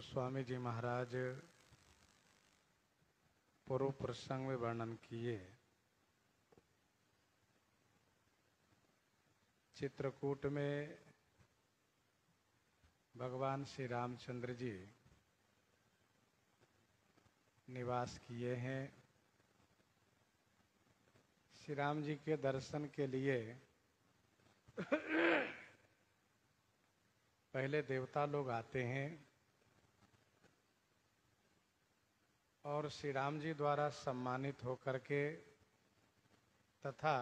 गोस्वामी जी महाराज पूर्व प्रसंग में वर्णन किए चित्रकूट में भगवान श्री रामचंद्र जी निवास किए हैं। श्री राम जी के दर्शन के लिए पहले देवता लोग आते हैं और श्री राम जी द्वारा सम्मानित होकर के तथा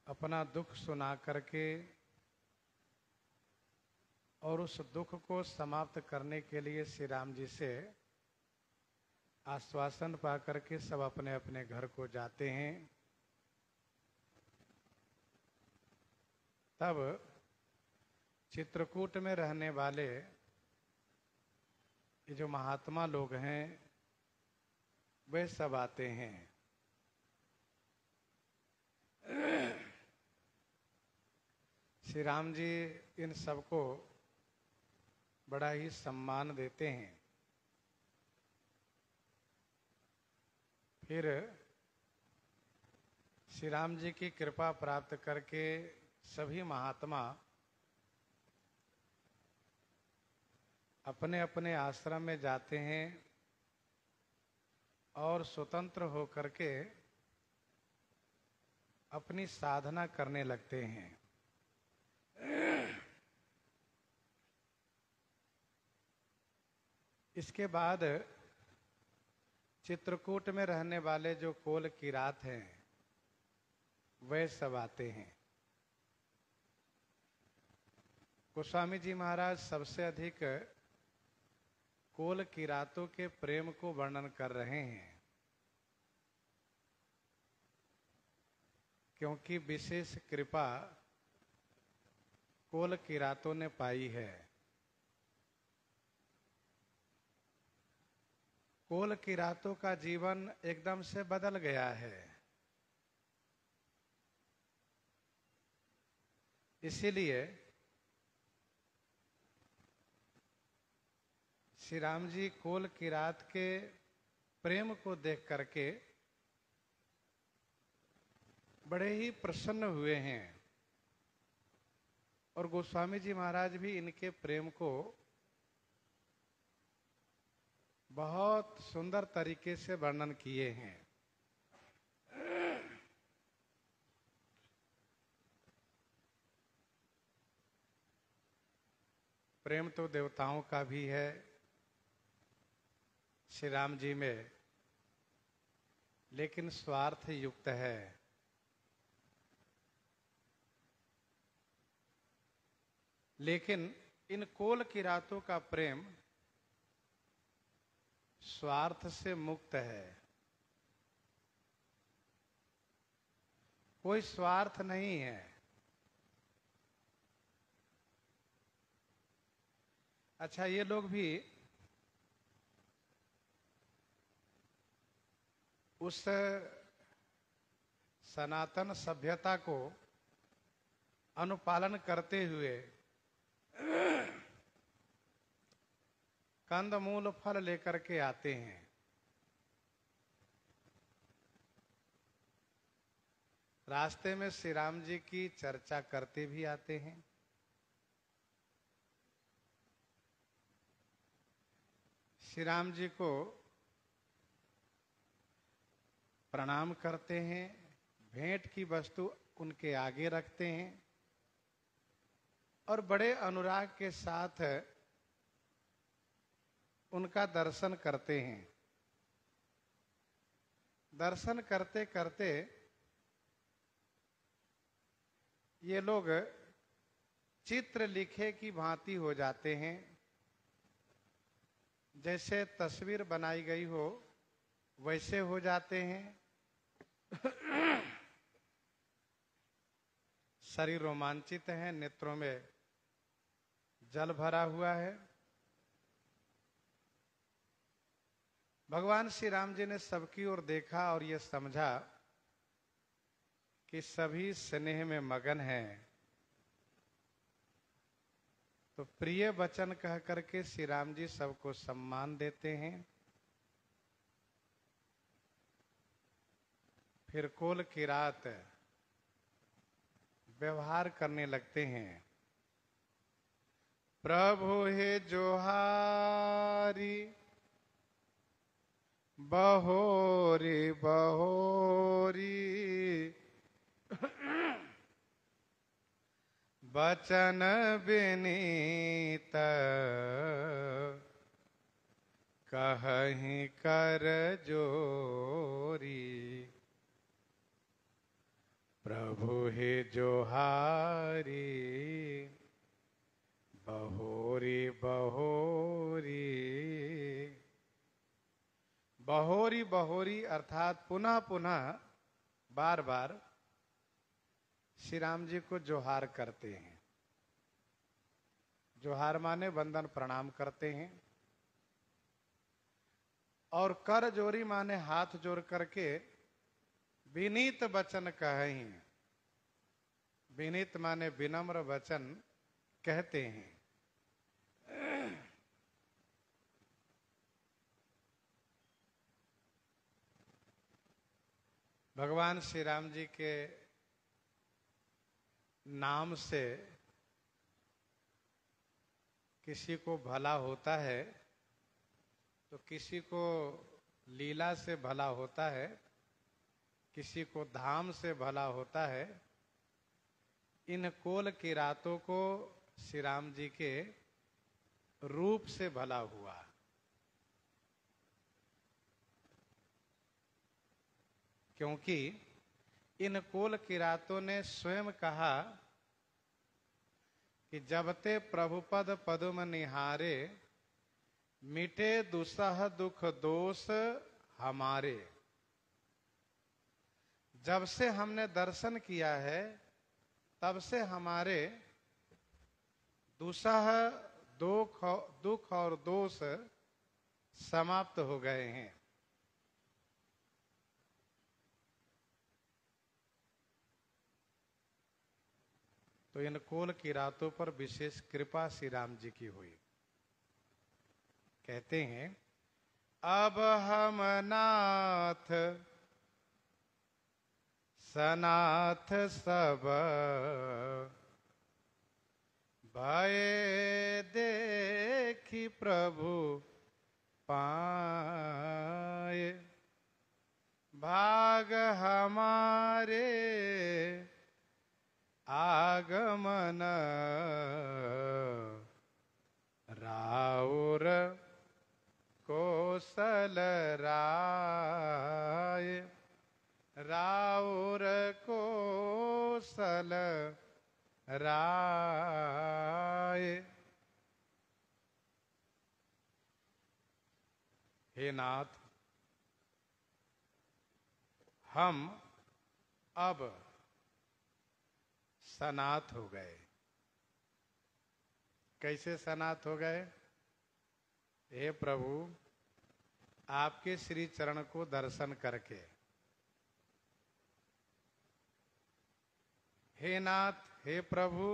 अपना दुख सुना करके और उस दुख को समाप्त करने के लिए श्री राम जी से आश्वासन पा करके सब अपने अपने घर को जाते हैं। तब चित्रकूट में रहने वाले ये जो महात्मा लोग हैं वे सब आते हैं। श्री राम जी इन सबको बड़ा ही सम्मान देते हैं। फिर श्री राम जी की कृपा प्राप्त करके सभी महात्मा अपने अपने आश्रम में जाते हैं और स्वतंत्र होकर के अपनी साधना करने लगते हैं। इसके बाद चित्रकूट में रहने वाले जो कोल किरात हैं वे सब आते हैं। गोस्वामी जी महाराज सबसे अधिक कोल किरातों के प्रेम को वर्णन कर रहे हैं, क्योंकि विशेष कृपा कोल किरातों ने पाई है। कोल किरातों का जीवन एकदम से बदल गया है। इसीलिए श्री राम जी कोल किरात के प्रेम को देख करके बड़े ही प्रसन्न हुए हैं और गोस्वामी जी महाराज भी इनके प्रेम को बहुत सुंदर तरीके से वर्णन किए हैं। प्रेम तो देवताओं का भी है श्री राम जी में, लेकिन स्वार्थ युक्त है। लेकिन इन कोल किरातों का प्रेम स्वार्थ से मुक्त है। कोई स्वार्थ नहीं है। अच्छा, ये लोग भी उस सनातन सभ्यता को अनुपालन करते हुए कंद मूल फल लेकर के आते हैं। रास्ते में श्री राम जी की चर्चा करते भी आते हैं। श्री राम जी को प्रणाम करते हैं, भेंट की वस्तु उनके आगे रखते हैं और बड़े अनुराग के साथ उनका दर्शन करते हैं। दर्शन करते करते ये लोग चित्र लिखे की भांति हो जाते हैं। जैसे तस्वीर बनाई गई हो वैसे हो जाते हैं। शरीर रोमांचित है, नेत्रों में जल भरा हुआ है। भगवान श्री राम जी ने सबकी ओर देखा और ये समझा कि सभी स्नेह में मगन हैं। तो प्रिय वचन कह करके श्री राम जी सबको सम्मान देते हैं। फिर कोल की रात व्यवहार करने लगते हैं। प्रभु हे जोहारी बहोरी बहोरी, बचन विनीत कहीं कर जोरी। प्रभु हे जोहारी बहोरी बहोरी। बहोरी बहोरी अर्थात पुनः पुनः बार बार श्री राम जी को जोहार करते हैं। जोहार माने वंदन प्रणाम करते हैं। और कर जोरी माने हाथ जोड़ करके विनीत वचन कहें। विनीत माने विनम्र वचन कहते हैं। भगवान श्री राम जी के नाम से किसी को भला होता है तो किसी को लीला से भला होता है, किसी को धाम से भला होता है। इन कोल की रातों को श्री राम जी के रूप से भला हुआ। क्योंकि इन कोल की रातों ने स्वयं कहा कि जब ते प्रभुपद पदुम निहारे, मिटे दुसह दुख दोष हमारे। जब से हमने दर्शन किया है तब से हमारे दुसह दुख और दोष समाप्त हो गए हैं। तो इन कोल की रातों पर विशेष कृपा श्री राम जी की हुई। कहते हैं अब हम नाथ सनाथ सब भय देखी प्रभु पाए। भाग हमारे आगमन राउर कोसल राय। राउर कोसल राय। हे नाथ, हम अब सनाथ हो गए। कैसे सनाथ हो गए? हे प्रभु, आपके श्री चरण को दर्शन करके। हे नाथ, हे प्रभु,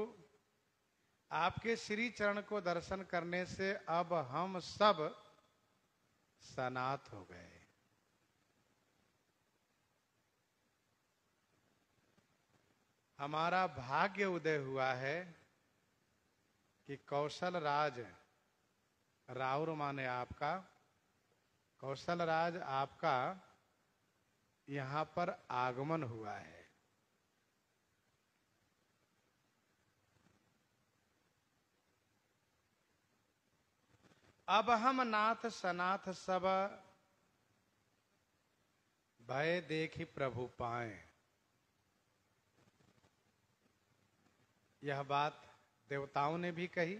आपके श्री चरण को दर्शन करने से अब हम सब सनाथ हो गए। हमारा भाग्य उदय हुआ है कि कौशल राज, राउर माने आपका, कौशल राज आपका यहां पर आगमन हुआ है। अब हम नाथ सनाथ सब भय देखी प्रभु पाए। यह बात देवताओं ने भी कही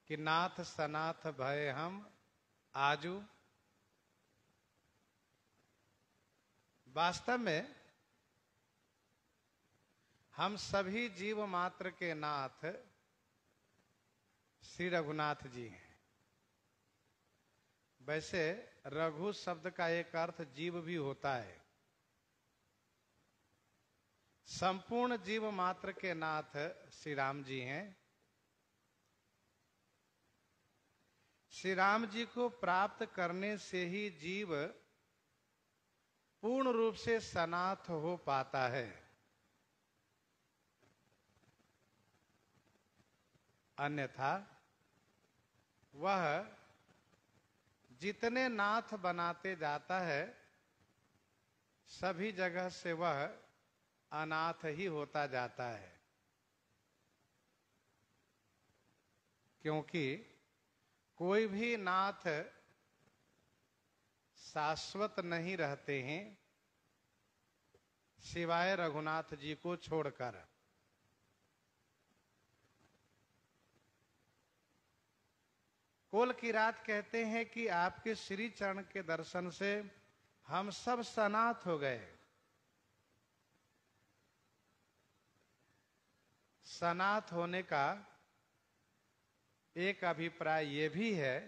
कि नाथ सनाथ भय हम आजू। वास्तव में हम सभी जीव मात्र के नाथ श्री रघुनाथ जी हैं। वैसे रघु शब्द का एक अर्थ जीव भी होता है। संपूर्ण जीव मात्र के नाथ श्री राम जी हैं। श्री राम जी को प्राप्त करने से ही जीव पूर्ण रूप से सनाथ हो पाता है। अन्यथा वह जितने नाथ बनाते जाता है सभी जगह से वह अनाथ ही होता जाता है। क्योंकि कोई भी नाथ शाश्वत नहीं रहते हैं सिवाय रघुनाथ जी को छोड़कर। कोल की रात कहते हैं कि आपके श्री चरण के दर्शन से हम सब सनाथ हो गए। सनाथ होने का एक अभिप्राय ये भी है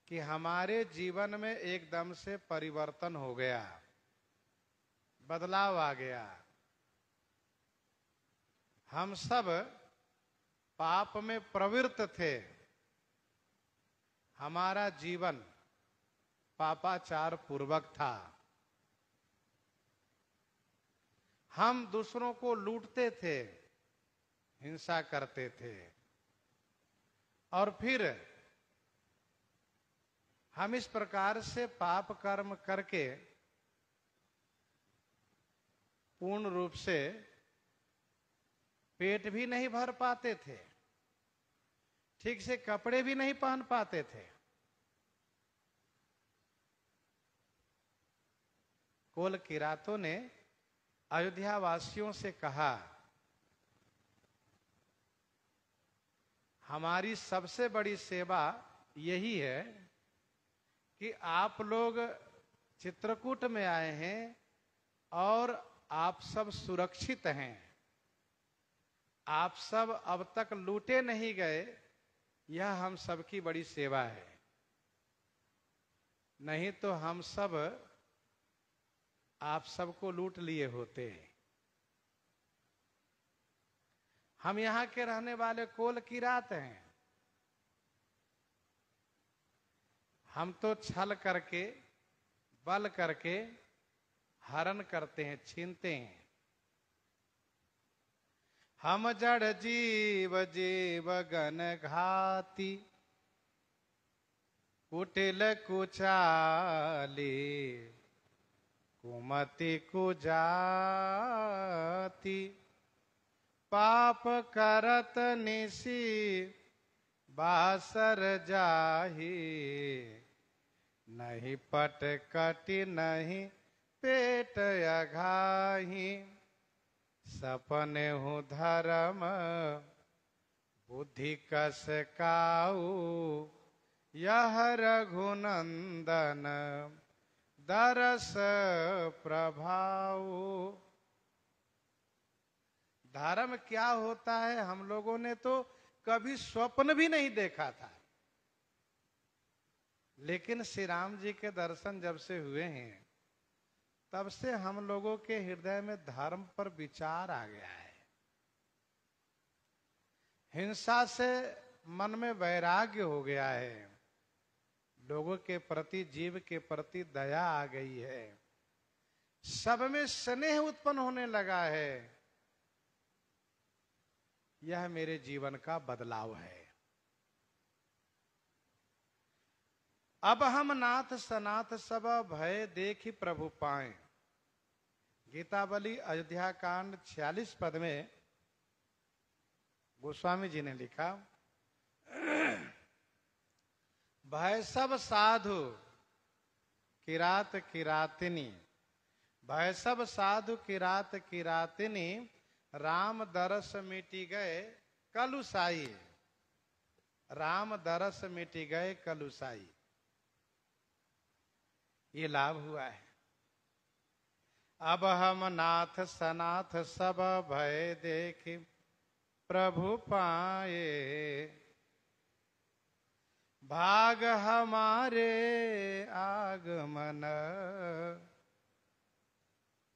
कि हमारे जीवन में एकदम से परिवर्तन हो गया, बदलाव आ गया। हम सब पाप में प्रवृत्त थे, हमारा जीवन पापाचार पूर्वक था। हम दूसरों को लूटते थे, हिंसा करते थे, और फिर हम इस प्रकार से पाप कर्म करके पूर्ण रूप से पेट भी नहीं भर पाते थे, ठीक से कपड़े भी नहीं पहन पाते थे। कोल किरातों ने अयोध्या वासियों से कहा, हमारी सबसे बड़ी सेवा यही है कि आप लोग चित्रकूट में आए हैं और आप सब सुरक्षित हैं, आप सब अब तक लूटे नहीं गए, यह हम सबकी बड़ी सेवा है। नहीं तो हम सब आप सबको लूट लिए होते। हम यहां के रहने वाले कोल किरात हैं। हम तो छल करके, बल करके हरण करते हैं, छीनते हैं। हम जड़ जीव जीव गण घाती, कुटिल कुचाली, कुमति कुजाति, पाप करत निसी बासर जाही, नहीं पट कटी नहीं पेट अघाही, सपने हूँ धर्म बुद्धि कस काऊ, यह रघुनंदन दरस प्रभाऊ। धर्म क्या होता है हम लोगों ने तो कभी स्वप्न भी नहीं देखा था, लेकिन श्री राम जी के दर्शन जब से हुए हैं तब से हम लोगों के हृदय में धर्म पर विचार आ गया है। हिंसा से मन में वैराग्य हो गया है, लोगों के प्रति, जीव के प्रति दया आ गई है, सब में स्नेह उत्पन्न होने लगा है। यह मेरे जीवन का बदलाव है। अब हम नाथ सनाथ सब भय देखी प्रभु पाए। गीतावली अयोध्या कांड 46 पद में गोस्वामी जी ने लिखा, भय सब साधु किरात किरातिनी, भय सब साधु किरात किरातिनी, राम दरस मिटी गए कलुसाई, राम दरस मिटी गए कलुसाई। ये लाभ हुआ है। अब हम नाथ सनाथ सब भय देख प्रभु पाए, भाग हमारे आगमन,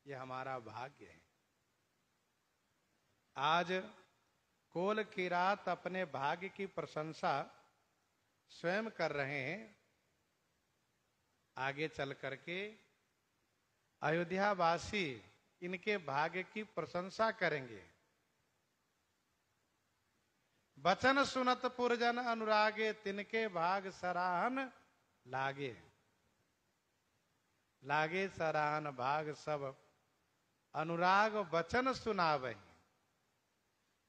ये हमारा भाग्य है। आज कोल किरात अपने भाग्य की प्रशंसा स्वयं कर रहे हैं। आगे चल करके अयोध्यावासी इनके भाग्य की प्रशंसा करेंगे। बचन सुनत पुरजन अनुरागे, तिनके भाग सराहन लागे। लागे सराहन भाग सब अनुराग वचन सुनावहि।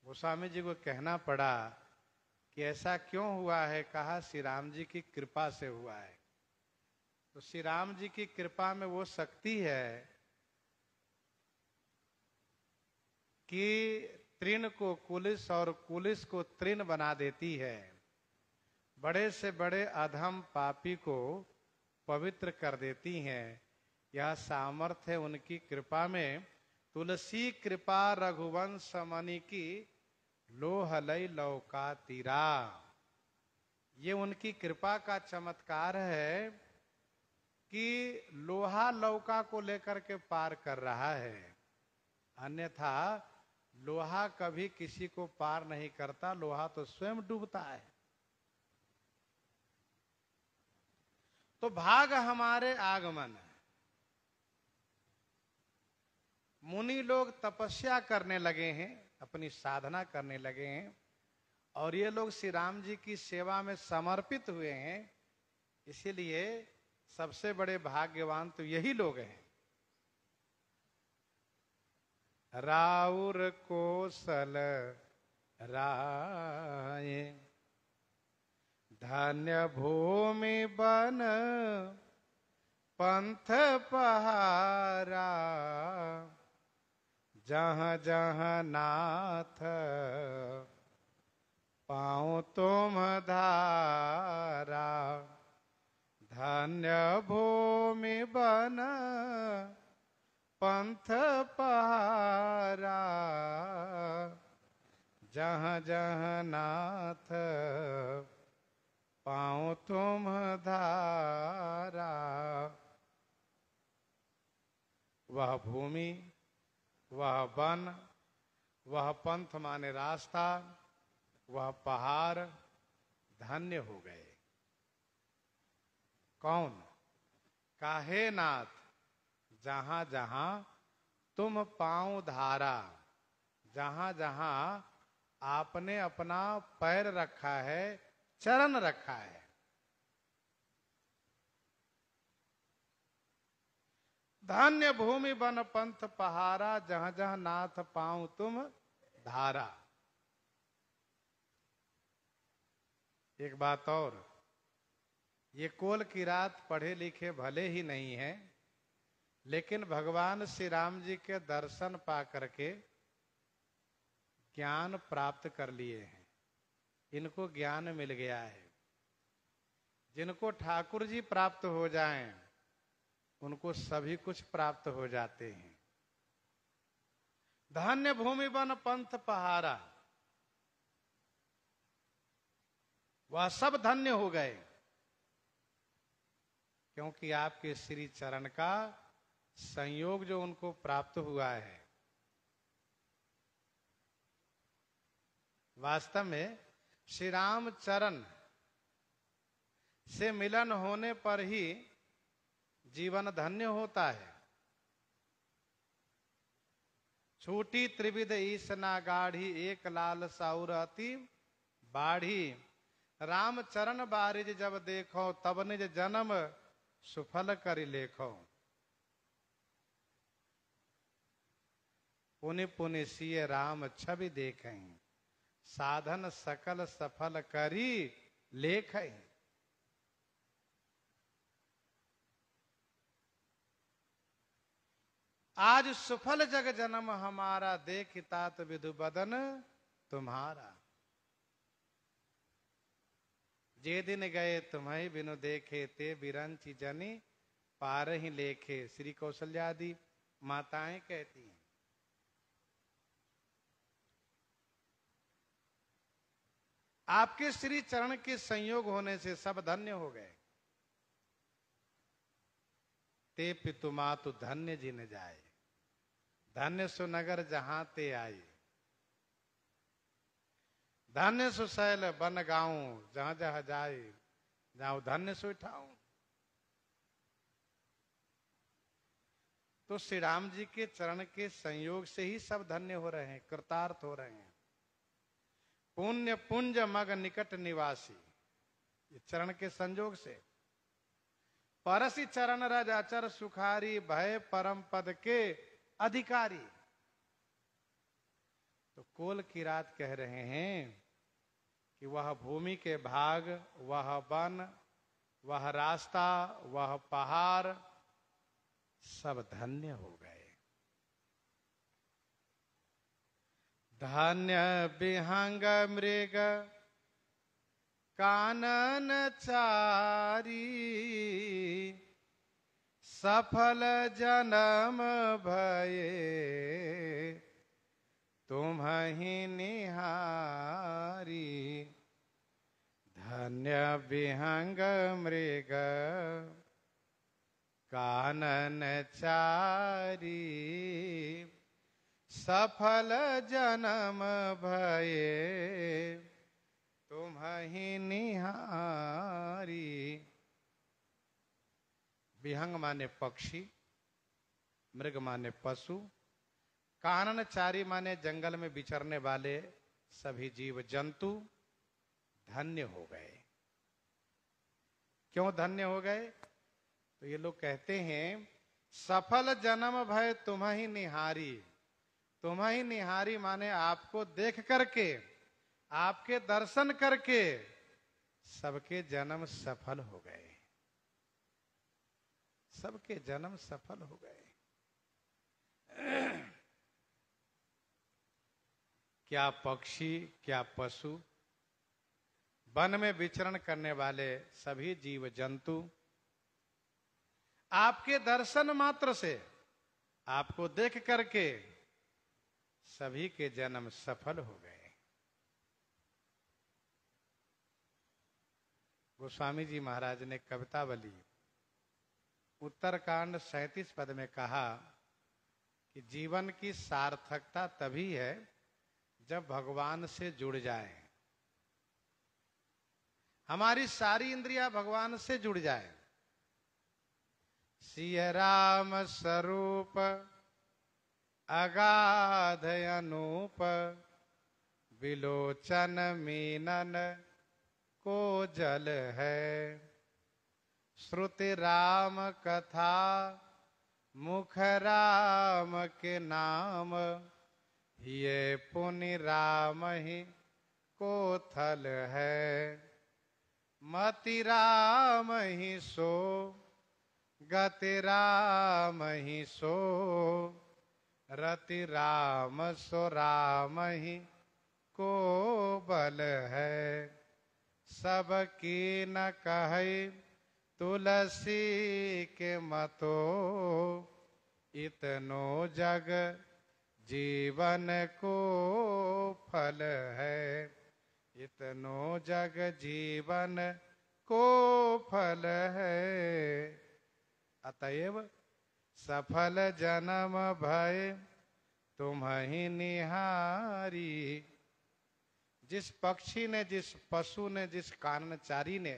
गोस्वामी जी को कहना पड़ा कि ऐसा क्यों हुआ है। कहा श्री राम जी की कृपा से हुआ है। तो श्री राम जी की कृपा में वो शक्ति है कि तृण को कुलिस और कुलिस को तृण बना देती है। बड़े से बड़े अधम पापी को पवित्र कर देती हैं। यह सामर्थ्य है उनकी कृपा में। तुलसी कृपा रघुवंश मणि की, लोहलई लौका तीरा। ये उनकी कृपा का चमत्कार है कि लोहा लौका को लेकर के पार कर रहा है। अन्यथा लोहा कभी किसी को पार नहीं करता, लोहा तो स्वयं डूबता है। तो भाग हमारे आगमन। मुनि लोग तपस्या करने लगे हैं, अपनी साधना करने लगे हैं, और ये लोग श्री राम जी की सेवा में समर्पित हुए हैं। इसीलिए सबसे बड़े भाग्यवान तो यही लोग हैं। राउर कोसल राय, धन्य भूमि बन पंथ पहारा। जहाँ जहाँ नाथ पाऊं तुम धारा। धन्य भूमि बन पंथ पहारा। जहाँ जहाँ नाथ पाऊं तुम धारा। वह भूमि, वह वन, वह पंथ माने रास्ता, वह पहाड़ धन्य हो गए। कौन? काहे नाथ, जहां जहां तुम पांव धारा। जहां जहां आपने अपना पैर रखा है, चरण रखा है। धन्य भूमि बन पंथ पहारा। जहां जहां नाथ पांव तुम धारा। एक बात और, ये कोल किरात पढ़े लिखे भले ही नहीं है, लेकिन भगवान श्री राम जी के दर्शन पा करके ज्ञान प्राप्त कर लिए हैं। इनको ज्ञान मिल गया है। जिनको ठाकुर जी प्राप्त हो जाएं, उनको सभी कुछ प्राप्त हो जाते हैं। धन्य भूमि बन पंथ पहारा। वह सब धन्य हो गए, क्योंकि आपके श्री चरण का संयोग जो उनको प्राप्त हुआ है। वास्तव में श्री राम चरण से मिलन होने पर ही जीवन धन्य होता है। छूटी त्रिविध ईसना गाढ़ी, एक लाल साउर अति बाढ़ी। राम चरण बारिज जब देखो, तब निज जन्म सुफल करि लेखो। पुनि पुनि सिय राम छवि देखें, साधन सकल सफल करी लेखें। आज सुफल जग जन्म हमारा, देख तात विधु बदन तुम्हारा। जे दिन गए तुम्हें बिनु देखे, ते बिरंची जनी पार ही लेखे। श्री कौशल्यादि माताएं कहती हैं। आपके श्री चरण के संयोग होने से सब धन्य हो गए। ते पितु मातु धन्य जिन जाए, धन्य सुनगर जहां ते आए। धन्य सुशैल बन गाऊं, जहां जहां जाए जाऊं धन्य सो ठाऊं। तो श्री राम जी के चरण के संयोग से ही सब धन्य हो रहे हैं, कृतार्थ हो रहे हैं। पुण्य पुंज मग निकट निवासी, ये चरण के संयोग से। परसी चरण रज अचर सुखारी, भय परम पद के अधिकारी। तो कोल की रात कह रहे हैं कि वह भूमि के भाग, वह वन, वह रास्ता, वह पहाड़ सब धन्य हो गए। धन्य विहंग मृग कानन चारी, सफल जन्म भये तुम्हि निहारी। धन्य विहंग मृग कानन चारी, सफल जन्म भये तुम्हि निहारी। विहंग माने पक्षी, मृग माने पशु, काननचारी माने जंगल में विचरने वाले सभी जीव जंतु धन्य हो गए। क्यों धन्य हो गए? तो ये लोग कहते हैं सफल जन्म भय तुम्हि निहारी। तुम्हि निहारी माने आपको देख करके, आपके दर्शन करके सबके जन्म सफल हो गए, सबके जन्म सफल हो गए। क्या पक्षी, क्या पशु, वन में विचरण करने वाले सभी जीव जंतु आपके दर्शन मात्र से, आपको देख करके सभी के जन्म सफल हो गए। गोस्वामी जी महाराज ने कवितावली उत्तरकांड 37 पद में कहा कि जीवन की सार्थकता तभी है जब भगवान से जुड़ जाए, हमारी सारी इंद्रियां भगवान से जुड़ जाए। सिय राम स्वरूप अगाध अनूप, विलोचन मीनन को जल है। श्रुति राम कथा मुख राम के नाम, ये पुनि राम ही को थल है। मति राम ही सो, गति राम ही सो, रति राम सो राम ही को बल है। सबकी न कहे तुलसी के मतो, इतनो जग जीवन को फल है। इतनो जग जीवन को फल है। अतएव सफल जन्म भय तुम्हि निहारी। जिस पक्षी ने, जिस पशु ने, जिस काननचारी ने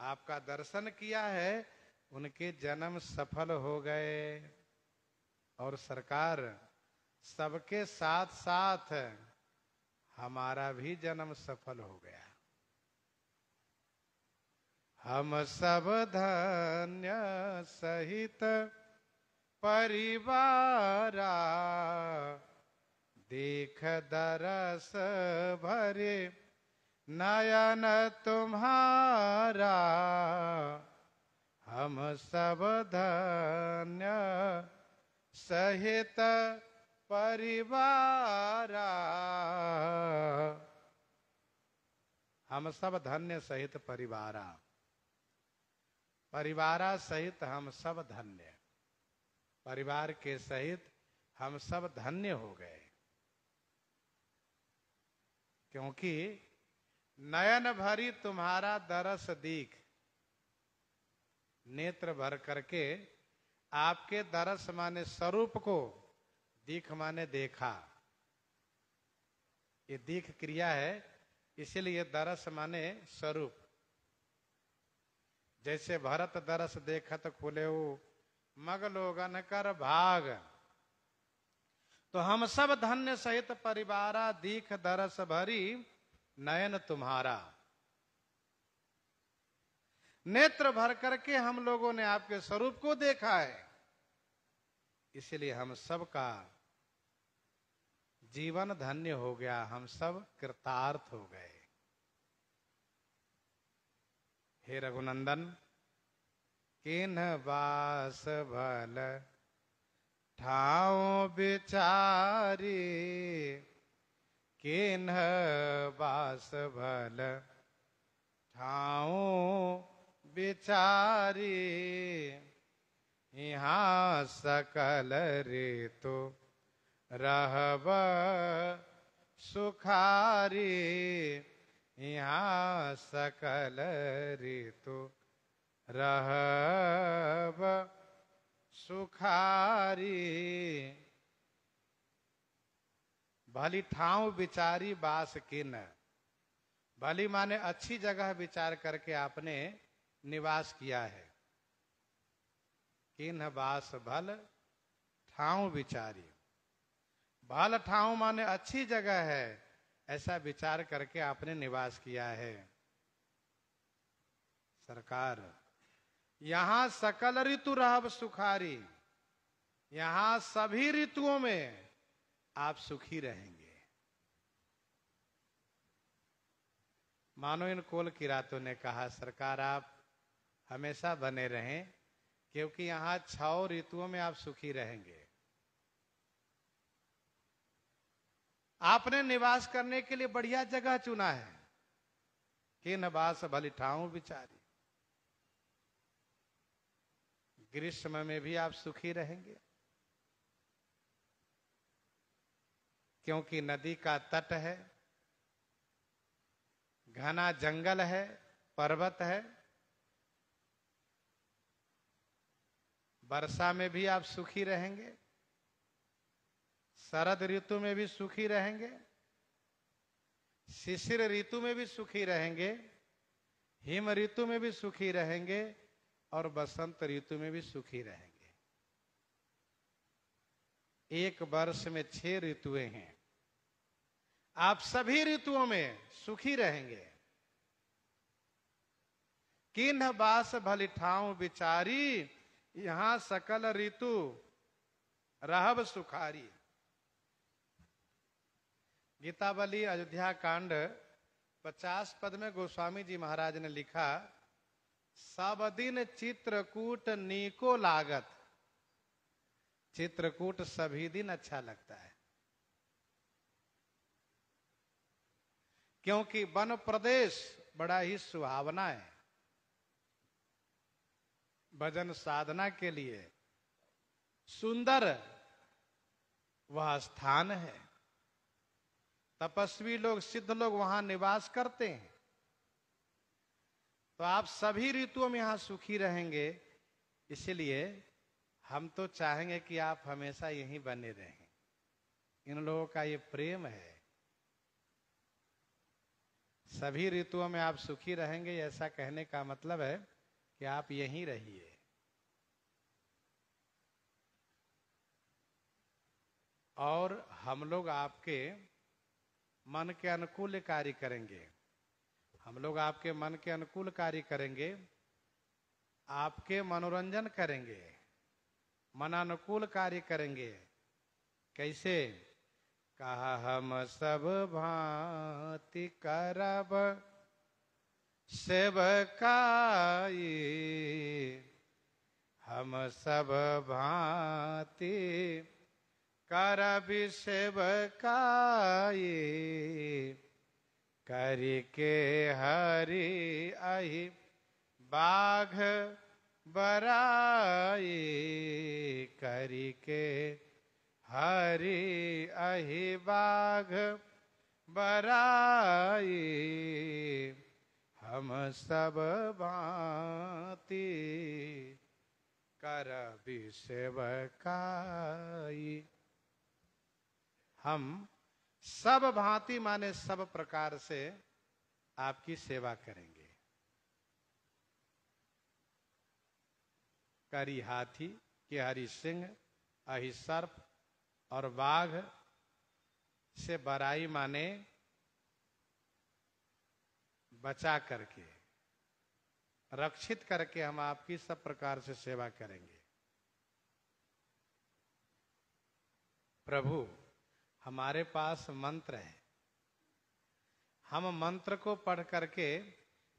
आपका दर्शन किया है, उनके जन्म सफल हो गए। और सरकार सबके साथ साथ हमारा भी जन्म सफल हो गया। हम सब धन्य सहित परिवारा, देख दरस भरे नयन तुम्हारा। हम सब धन्य सहित परिवारा, हम सब धन्य सहित परिवारा। परिवारा सहित हम सब धन्य, परिवार के सहित हम सब धन्य हो गए। क्योंकि नयन भरी तुम्हारा दरस दीख, नेत्र भर करके आपके दरस माने स्वरूप को, दीख माने देखा। ये दीख क्रिया है, इसीलिए दरस माने स्वरूप। जैसे भरत दरस देखत खुले मग लोगन कर भाग, तो हम सब धन्य सहित परिवारा, दीख दरस भरी नयन तुम्हारा। नेत्र भर करके हम लोगों ने आपके स्वरूप को देखा है, इसलिए हम सब का जीवन धन्य हो गया, हम सब कृतार्थ हो गए। हे रघुनंदन, किन्ह बास भल ठाव बिचारी, किन्ह बास भल ठाव बिचारी, यहाँ सकल ऋतु रहब सुखारी, यहाँ सकल ऋतु रहब सुखारी। भली ठाव विचारी बास किन, भली माने अच्छी जगह विचार करके आपने निवास किया है। किन बास भल ठाव विचारी, भल ठाव माने अच्छी जगह है, ऐसा विचार करके आपने निवास किया है। सरकार, यहां सकल ऋतु रहब सुखारी, यहां सभी ऋतुओं में आप सुखी रहेंगे। मानो इन कोल किरातों ने कहा, सरकार आप हमेशा बने रहें, क्योंकि यहां 6 ऋतुओं में आप सुखी रहेंगे। आपने निवास करने के लिए बढ़िया जगह चुना है। कि नवास भली ठाव बिचारी, ग्रीष्म में भी आप सुखी रहेंगे, क्योंकि नदी का तट है, घना जंगल है, पर्वत है। वर्षा में भी आप सुखी रहेंगे, शरद ऋतु में भी सुखी रहेंगे, शिशिर ऋतु में भी सुखी रहेंगे, हिम ऋतु में भी सुखी रहेंगे, और बसंत ऋतु में भी सुखी रहेंगे। एक वर्ष में 6 ऋतुएं हैं, आप सभी ऋतुओं में सुखी रहेंगे। किन्ह बास भली ठाव बिचारी, यहां सकल ऋतु रहब सुखारी। गीतावली अयोध्या कांड 50 पद में गोस्वामी जी महाराज ने लिखा, सब दिन चित्रकूट नीको लागत। चित्रकूट सभी दिन अच्छा लगता है, क्योंकि वन प्रदेश बड़ा ही सुहावना है। भजन साधना के लिए सुंदर वह स्थान है। तपस्वी लोग, सिद्ध लोग वहां निवास करते हैं। तो आप सभी ऋतुओं में यहां सुखी रहेंगे, इसलिए हम तो चाहेंगे कि आप हमेशा यहीं बने रहें। इन लोगों का ये प्रेम है। सभी ऋतुओं में आप सुखी रहेंगे, ऐसा कहने का मतलब है कि आप यहीं रहिए। और हम लोग आपके मन के अनुकूल कार्य करेंगे। हम लोग आपके मन के अनुकूल कार्य करेंगे, आपके मनोरंजन करेंगे, मनानुकूल कार्य करेंगे। कैसे? कहा हम सब भांति करब सेवकाई, हम सब भांति करब सेवकाई, करके हरि अहि बाघ बराई, करके हरि अहि बाघ बराई, हम सब भांति करबि सेवकाई। हम सब भांति माने सब प्रकार से आपकी सेवा करेंगे। करी हाथी, केहरी सिंह, अहि सर्प और बाघ से बराई माने बचा करके, रक्षित करके हम आपकी सब प्रकार से सेवा करेंगे। प्रभु, हमारे पास मंत्र है, हम मंत्र को पढ़ करके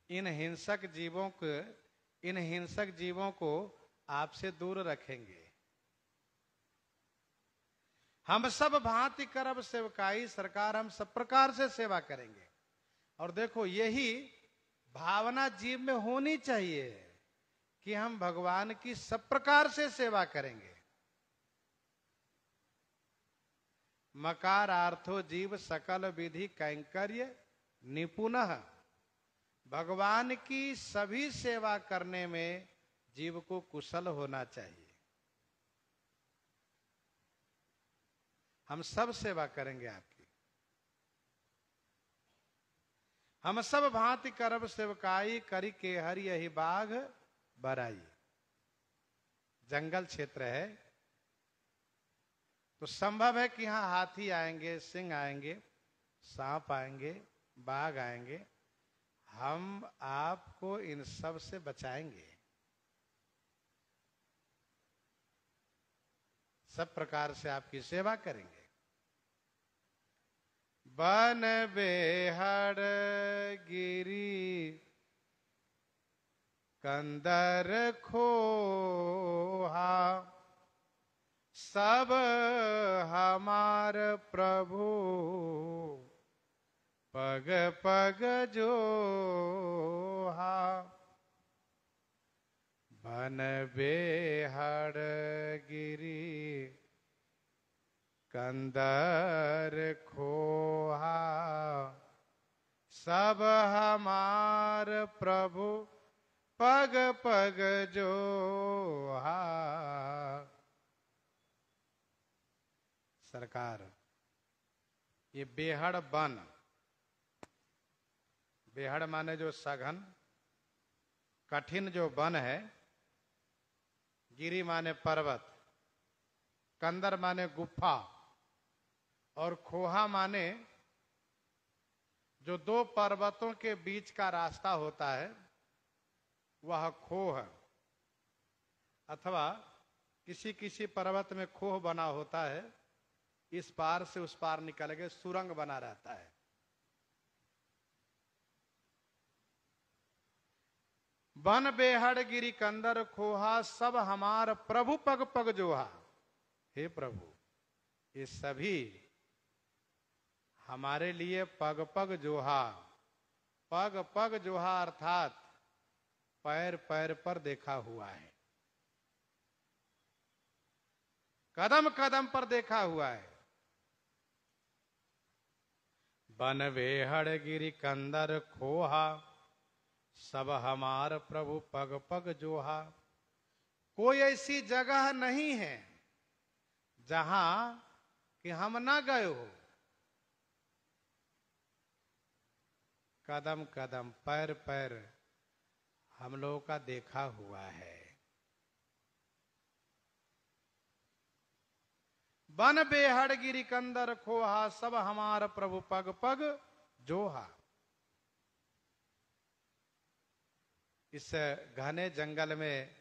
इन हिंसक जीवों को आपसे दूर रखेंगे। हम सब भांति करब सेवकाई, सरकार हम सब प्रकार से सेवा करेंगे। और देखो, यही भावना जीव में होनी चाहिए कि हम भगवान की सब प्रकार से सेवा करेंगे। मकारार्थो जीव सकल विधि कैंकर्य निपुणः, भगवान की सभी सेवा करने में जीव को कुशल होना चाहिए। हम सब सेवा करेंगे आपकी। हम सब भांति करब सेवकाई, करी के हरि यही बाघ बराई। जंगल क्षेत्र है तो संभव है कि यहां हाथी आएंगे, सिंह आएंगे, सांप आएंगे, बाघ आएंगे। हम आपको इन सब से बचाएंगे, सब प्रकार से आपकी सेवा करेंगे। बन बेहड़ गिरी कंदर खोहा, सब हमार प्रभु पग पग जोहा। बन बेहड़ गिरी कंदर खोहा, सब हमार प्रभु पग पग जोहा। सरकार, ये बेहड़ वन, बेहड़ माने जो सघन कठिन जो वन है, गिरी माने पर्वत, कंदर माने गुफा, और खोहा माने जो दो पर्वतों के बीच का रास्ता होता है वह खोह, अथवा किसी किसी पर्वत में खोह बना होता है, इस पार से उस पार निकल के सुरंग बना रहता है। बन बेहड़ गिरी कंदर खोहा, सब हमार प्रभु पग पग जोहा। हे प्रभु, ये सभी हमारे लिए पग पग जोहा। पग पग जोहा अर्थात पैर पैर पर देखा हुआ है, कदम कदम पर देखा हुआ है। बन बेहड़ गिरी कंदर खोहा, सब हमार प्रभु पग पग जोहा। कोई ऐसी जगह नहीं है जहां कि हम ना गए हो। कदम कदम पैर पैर हम लोगों का देखा हुआ है। बन बेहड़ गिरी कंदर खोहा, सब हमार प्रभु पग पग जोहा। इस घने जंगल में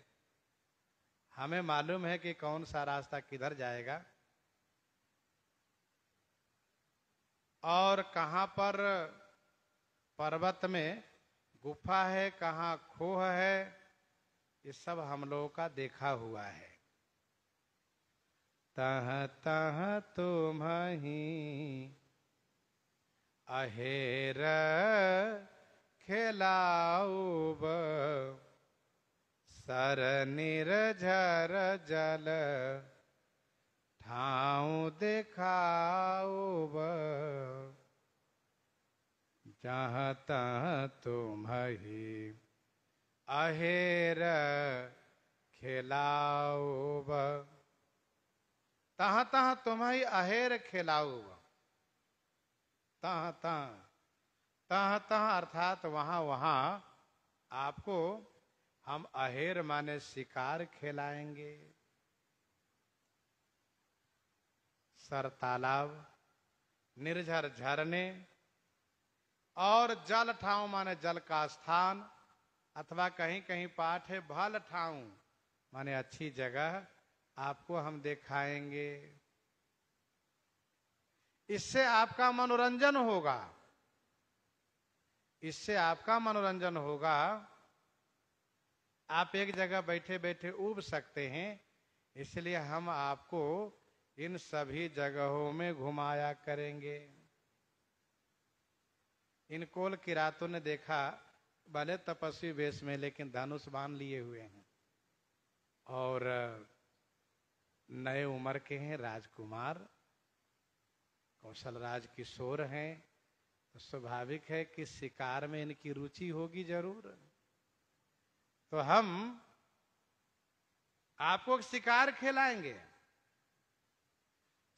हमें मालूम है कि कौन सा रास्ता किधर जाएगा और कहां पर पर्वत में गुफा है, कहां खोह है, ये सब हम लोगों का देखा हुआ है। तह तह तुम्हीं अहेर खेलाऊब, सर निर्झर जल ठाऊ दिखाऊब। जहाँ तहाँ तुम्हीं अहेर खेलाऊब, तहाँ तहाँ तुम्हीं अहेर खेलाऊब। तह तह तह तह अर्थात वहां वहां आपको हम अहेर माने शिकार खिलाएंगे। सर तालाब, निर्झर झरने और जल ठाव माने जल का स्थान, अथवा कहीं कहीं पाठ है भल ठाव माने अच्छी जगह आपको हम दिखाएंगे। इससे आपका मनोरंजन होगा, इससे आपका मनोरंजन होगा। आप एक जगह बैठे बैठे उब सकते हैं, इसलिए हम आपको इन सभी जगहों में घुमाया करेंगे। इन कोल किरातों ने देखा, भले तपस्वी वेश में लेकिन धनुष बाण लिए हुए हैं और नए उम्र के हैं, राजकुमार कौशल राज किशोर हैं, तो स्वाभाविक है कि शिकार में इनकी रुचि होगी जरूर। तो हम आपको शिकार खिलाएंगे,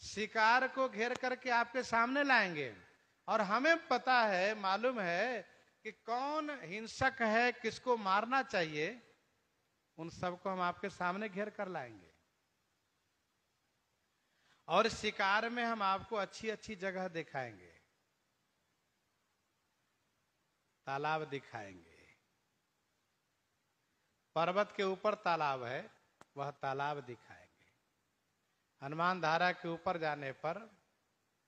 शिकार को घेर करके आपके सामने लाएंगे। और हमें पता है, मालूम है कि कौन हिंसक है, किसको मारना चाहिए, उन सबको हम आपके सामने घेर कर लाएंगे। और शिकार में हम आपको अच्छी अच्छी जगह दिखाएंगे, तालाब दिखाएंगे। पर्वत के ऊपर तालाब है, वह तालाब दिखाएंगे। हनुमान धारा के ऊपर जाने पर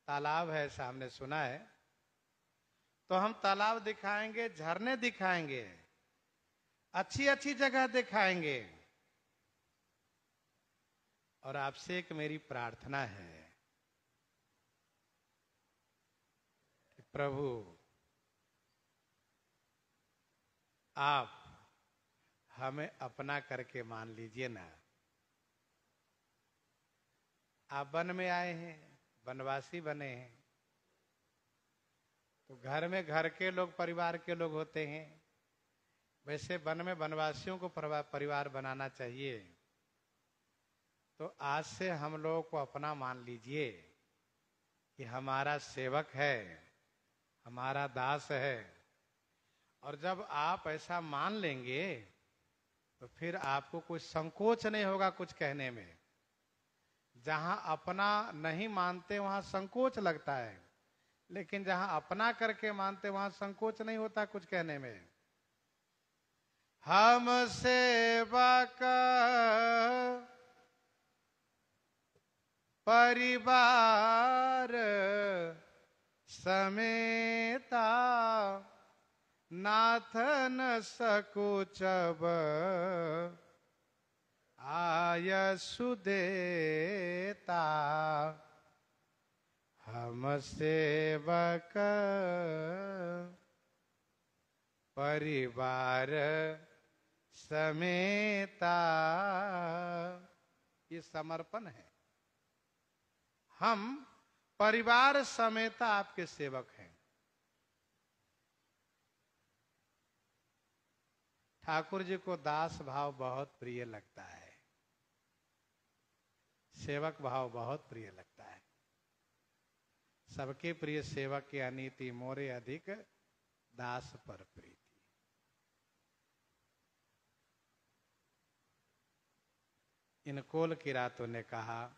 तालाब है, सामने सुना है, तो हम तालाब दिखाएंगे, झरने दिखाएंगे, अच्छी अच्छी जगह दिखाएंगे। और आपसे एक मेरी प्रार्थना है कि प्रभु आप हमें अपना करके मान लीजिए ना। आप वन में आए हैं, वनवासी बने हैं, तो घर में घर के लोग परिवार के लोग होते हैं, वैसे वन में वनवासियों को परिवार बनाना चाहिए। तो आज से हम लोगों को अपना मान लीजिए कि हमारा सेवक है, हमारा दास है। और जब आप ऐसा मान लेंगे तो फिर आपको कुछ संकोच नहीं होगा कुछ कहने में। जहां अपना नहीं मानते वहां संकोच लगता है, लेकिन जहां अपना करके मानते वहां संकोच नहीं होता कुछ कहने में। हम सेवक परिवार समेता, नाथ न सकुचब आय सुदेता। हम सेवक परिवार समेता, ये समर्पण है। हम परिवार समेता आपके सेवक हैं। ठाकुर जी को दास भाव बहुत प्रिय लगता है, सेवक भाव बहुत प्रिय लगता है। सबके प्रिय सेवक की अनीति, मोरे अधिक दास पर प्रीति। इन कोल किरातों ने कहा,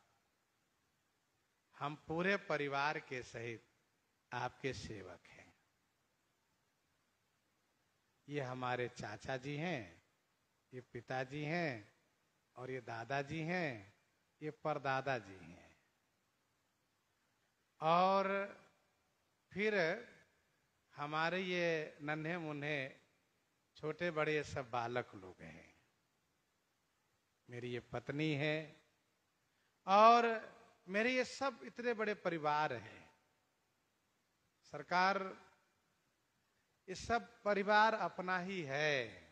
हम पूरे परिवार के सहित आपके सेवक हैं। ये हमारे चाचा जी हैं, ये पिताजी हैं, और ये दादाजी हैं, ये परदादा जी हैं। और फिर हमारे ये नन्हे मुन्ने छोटे बड़े ये सब बालक लोग हैं। मेरी ये पत्नी है और मेरे ये सब इतने बड़े परिवार हैं। सरकार, ये सब परिवार अपना ही है।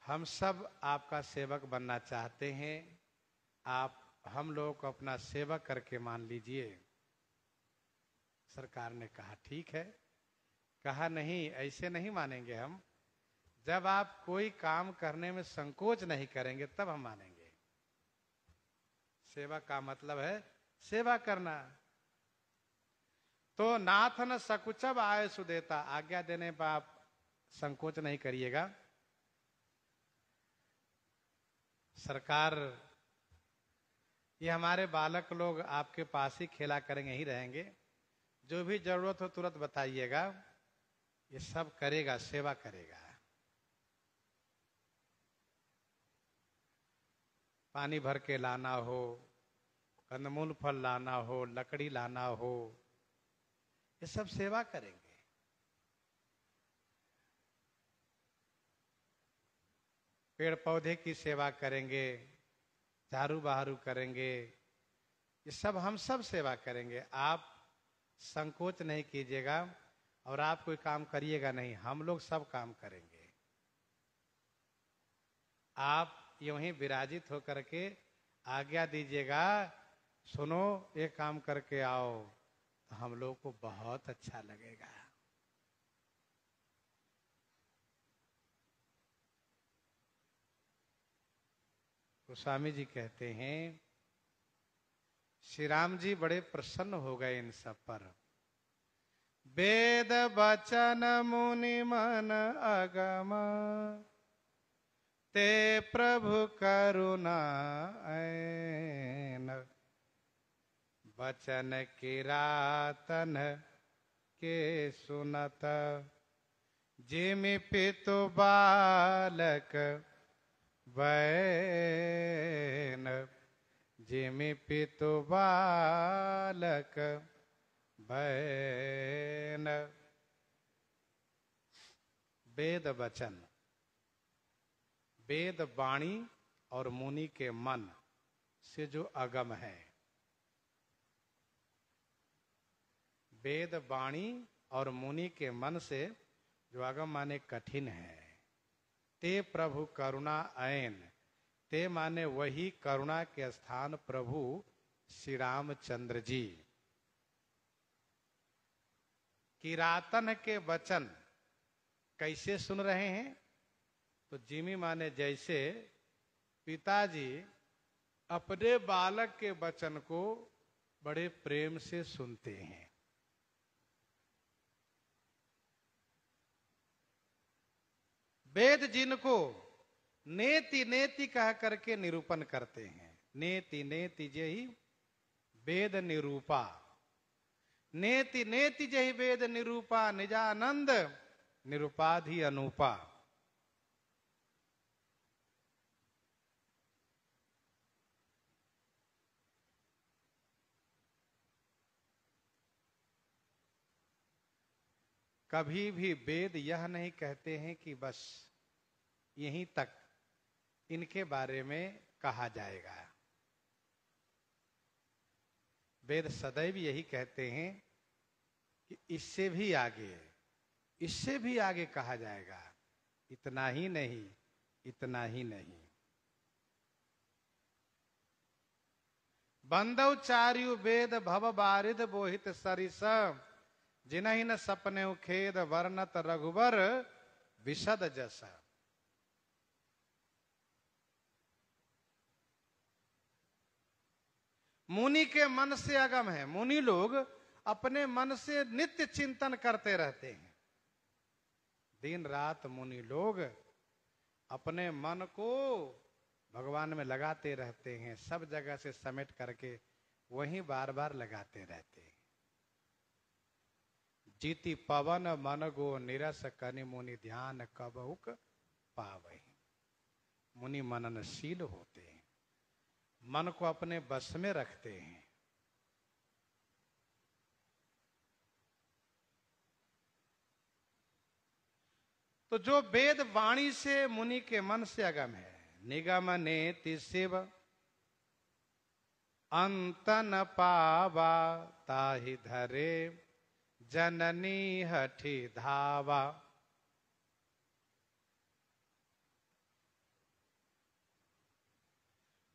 हम सब आपका सेवक बनना चाहते हैं, आप हम लोगों को अपना सेवक करके मान लीजिए। सरकार ने कहा ठीक है। कहा नहीं, ऐसे नहीं मानेंगे हम। जब आप कोई काम करने में संकोच नहीं करेंगे तब हम मानेंगे। सेवा का मतलब है सेवा करना। तो नाथ न सकुचब आय सुदेता, आज्ञा देने पर आप संकोच नहीं करिएगा। सरकार, ये हमारे बालक लोग आपके पास ही खेला करेंगे, ही रहेंगे, जो भी जरूरत हो तुरंत बताइएगा, ये सब करेगा, सेवा करेगा। पानी भर के लाना हो, कंदमूल फल लाना हो, लकड़ी लाना हो, ये सब सेवा करेंगे। पेड़ पौधे की सेवा करेंगे, झाड़ू बहारू करेंगे, ये सब हम सब सेवा करेंगे। आप संकोच नहीं कीजिएगा और आप कोई काम करिएगा नहीं, हम लोग सब काम करेंगे। आप यूं ही विराजित होकर के आज्ञा दीजिएगा, सुनो ये काम करके आओ, तो हम लोग को बहुत अच्छा लगेगा। गोस्वामी जी कहते हैं, श्री राम जी बड़े प्रसन्न हो गए इन सब पर। वेद वचन मुनि मन अगम, ते प्रभु करुणा ऐन, वचन किरातन के सुनत, जिमि पितु बालक बैन, जिमि पितु बालक बैन। वेद वचन, वेद वाणी और मुनि के मन से जो अगम है, वेद वाणी और मुनि के मन से जो अगम माने कठिन है। ते प्रभु करुणा ऐन, ते माने वही करुणा के स्थान प्रभु श्री रामचंद्र जी। किरातन के वचन कैसे सुन रहे हैं? तो जिमी माने जैसे पिताजी अपने बालक के वचन को बड़े प्रेम से सुनते हैं। वेद जिनको नेति नेति कह करके निरूपण करते हैं, नेति नेति जही वेद निरूपा, नेति नेति जही वेद निरूपा, निजानंद निरूपाधि अनुपा। कभी भी वेद यह नहीं कहते हैं कि बस यहीं तक इनके बारे में कहा जाएगा। वेद सदैव यही कहते हैं कि इससे भी आगे, इससे भी आगे कहा जाएगा। इतना ही नहीं, इतना ही नहीं। बंदव चार्यु वेद भव बारिद बोहित सरिस, जिन्हि न सपने खेद वर्णत रघुवर विशद जस। मुनि के मन से अगम है। मुनि लोग अपने मन से नित्य चिंतन करते रहते हैं। दिन रात मुनि लोग अपने मन को भगवान में लगाते रहते हैं, सब जगह से समेट करके वहीं बार बार लगाते रहते हैं। जीति पवन मन गो निरस, कनि मुनि ध्यान कबहुक पावहि। मुनि मननशील होते हैं, मन को अपने बस में रखते हैं। तो जो वेद वाणी से मुनि के मन से अगम है, निगम नेति शिव अंत न पावा, ताहि धरे जननी हठी धावा।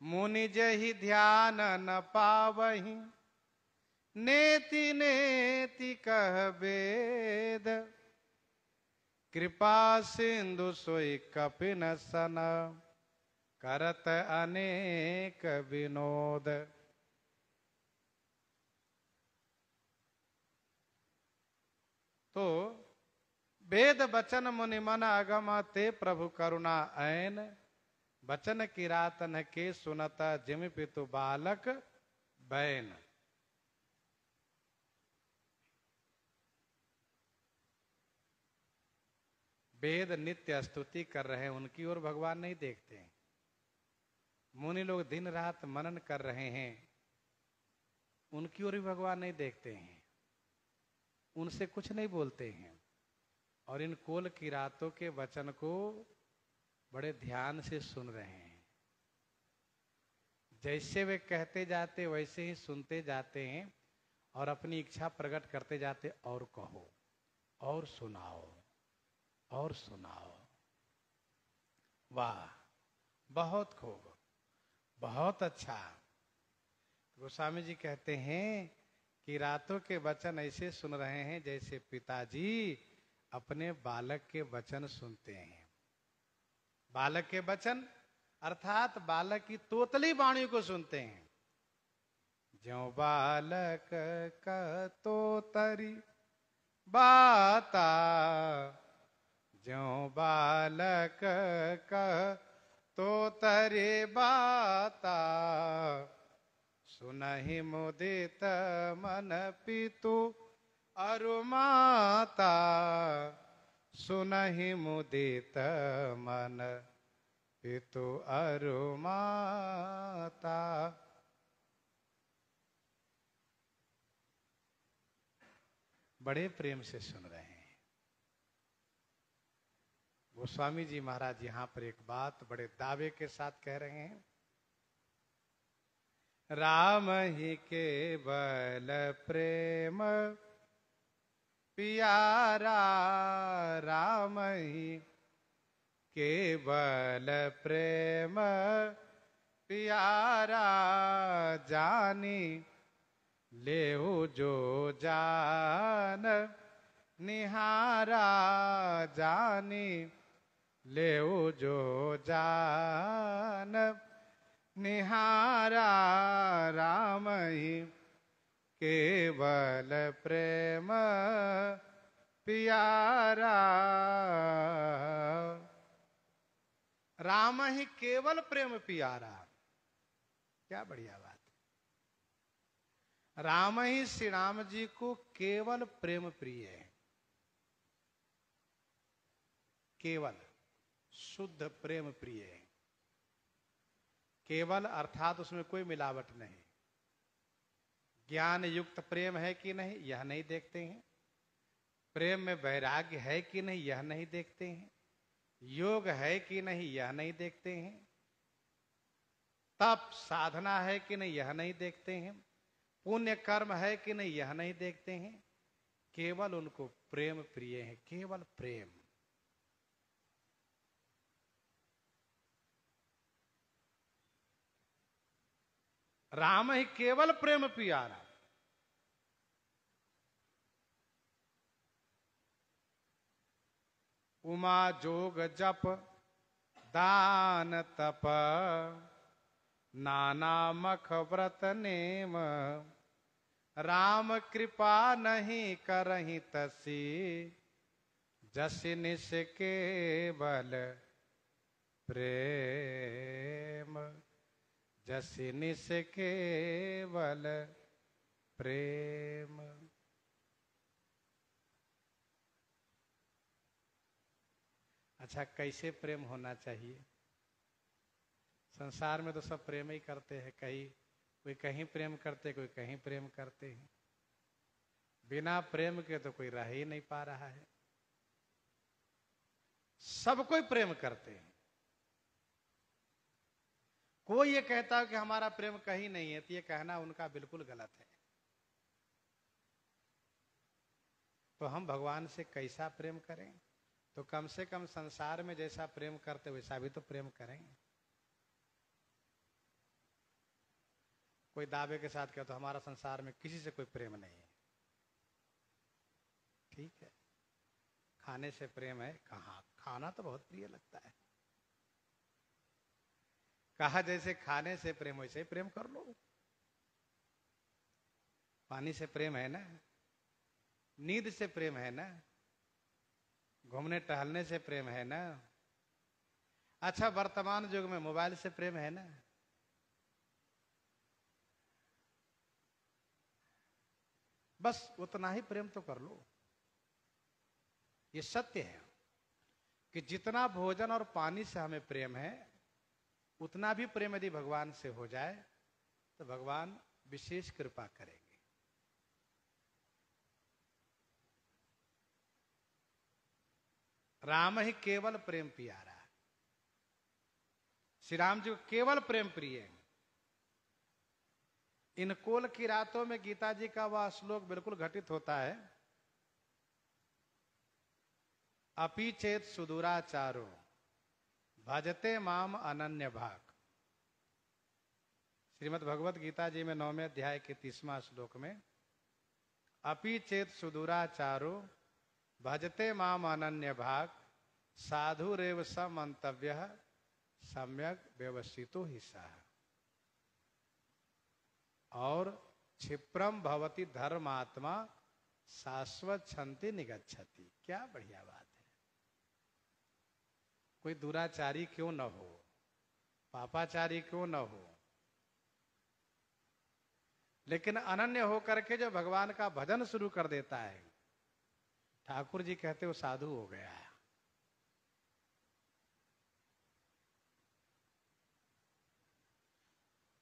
मुनि जहि ध्यान न पावहि, नेति नेति कह वेद। कृपा सिंधु सोई कपिन सन, करत अनेक विनोद। तो वेद बचन मुनि मन अगम ते प्रभु करुणा ऐन बचन किरातन के सुनता जिम पितु बालक बैन। वेद नित्य स्तुति कर रहे हैं, उनकी ओर भगवान नहीं देखते हैं। मुनि लोग दिन रात मनन कर रहे हैं, उनकी ओर भी भगवान नहीं देखते हैं, उनसे कुछ नहीं बोलते हैं, और इन कोल की रातों के वचन को बड़े ध्यान से सुन रहे हैं। जैसे वे कहते जाते वैसे ही सुनते जाते हैं और अपनी इच्छा प्रकट करते जाते, और कहो और सुनाओ और सुनाओ। वाह, बहुत खूब, बहुत अच्छा। गोस्वामी जी कहते हैं कि रातों के वचन ऐसे सुन रहे हैं जैसे पिताजी अपने बालक के वचन सुनते हैं। बालक के वचन अर्थात बालक की तोतली वाणी को सुनते हैं। ज्यों बालक का तोतरी बाता, ज्यों बालक का तोतरी बाता, सुनहि मुदित मन पितु अरु माता, सुनहि मुदित मन पितु अरु माता। बड़े प्रेम से सुन रहे हैं। गोस्वामी जी महाराज यहां पर एक बात बड़े दावे के साथ कह रहे हैं। राम ही केवल प्रेम पियारा, राम ही केवल प्रेम पियारा, जानी लेहु जो जान निहारा, जानी लेहु जो जान निहारा, राम ही केवल प्रेम पियारा। राम ही केवल प्रेम पियारा, क्या बढ़िया बात। राम ही श्री राम जी को केवल प्रेम प्रिय है। केवल शुद्ध प्रेम प्रिय है। केवल अर्थात उसमें कोई मिलावट नहीं। ज्ञान युक्त प्रेम है कि नहीं यह नहीं देखते हैं, प्रेम में वैराग्य है कि नहीं यह नहीं देखते हैं, योग है कि नहीं यह नहीं देखते हैं, तप साधना है कि नहीं यह नहीं देखते हैं, पुण्य कर्म है कि नहीं यह नहीं देखते हैं। केवल उनको प्रेम प्रिय है, केवल प्रेम। राम ही केवल प्रेम पियारा। उमा जोग जप दान तप, नाना मख व्रत नेम, राम कृपा नहीं करहि तसी, जसि निस केवल प्रेम, जसि निस केवल प्रेम। अच्छा, कैसे प्रेम होना चाहिए? संसार में तो सब प्रेम ही करते हैं, कोई कहीं प्रेम करते, कोई कहीं प्रेम करते हैं। बिना प्रेम के तो कोई रह ही नहीं पा रहा है। सब कोई प्रेम करते हैं। कोई ये कहता है कि हमारा प्रेम कहीं नहीं है, तो ये कहना उनका बिल्कुल गलत है। तो हम भगवान से कैसा प्रेम करें? तो कम से कम संसार में जैसा प्रेम करते वैसा भी तो प्रेम करें। कोई दावे के साथ कहता तो हमारा संसार में किसी से कोई प्रेम नहीं है। ठीक है, खाने से प्रेम है? कहाँ, खाना तो बहुत प्रिय लगता है। कहा जैसे खाने से प्रेम वैसे ही प्रेम कर लो। पानी से प्रेम है ना? नींद से प्रेम है ना, घूमने टहलने से प्रेम है ना, अच्छा वर्तमान युग में मोबाइल से प्रेम है ना। बस उतना ही प्रेम तो कर लो। ये सत्य है कि जितना भोजन और पानी से हमें प्रेम है, उतना भी प्रेम यदि भगवान से हो जाए तो भगवान विशेष कृपा करेंगे। राम ही केवल प्रेम प्यारा, श्री राम जी को केवल प्रेम प्रिय है। इन कोल की रातों में गीता जी का वह श्लोक बिल्कुल घटित होता है, अपि चेत सुदूराचारो भजते माम अनन्य भाग। श्रीमद् भगवत गीता जी में 9वें अध्याय के 30वां श्लोक में, अपि चेत सुदूराचारो भजते माम अनन्य भाग साधुरेव समंतव्य सम्यक व्यवस्थितो ही सह। और क्षिप्रम भवति धर्मात्मा शाश्वत छंति निगच्छति। क्या बढ़िया बात है। कोई दुराचारी क्यों न हो, पापाचारी क्यों न हो, लेकिन अनन्य होकर के जो भगवान का भजन शुरू कर देता है, ठाकुर जी कहते वो साधु हो गया है।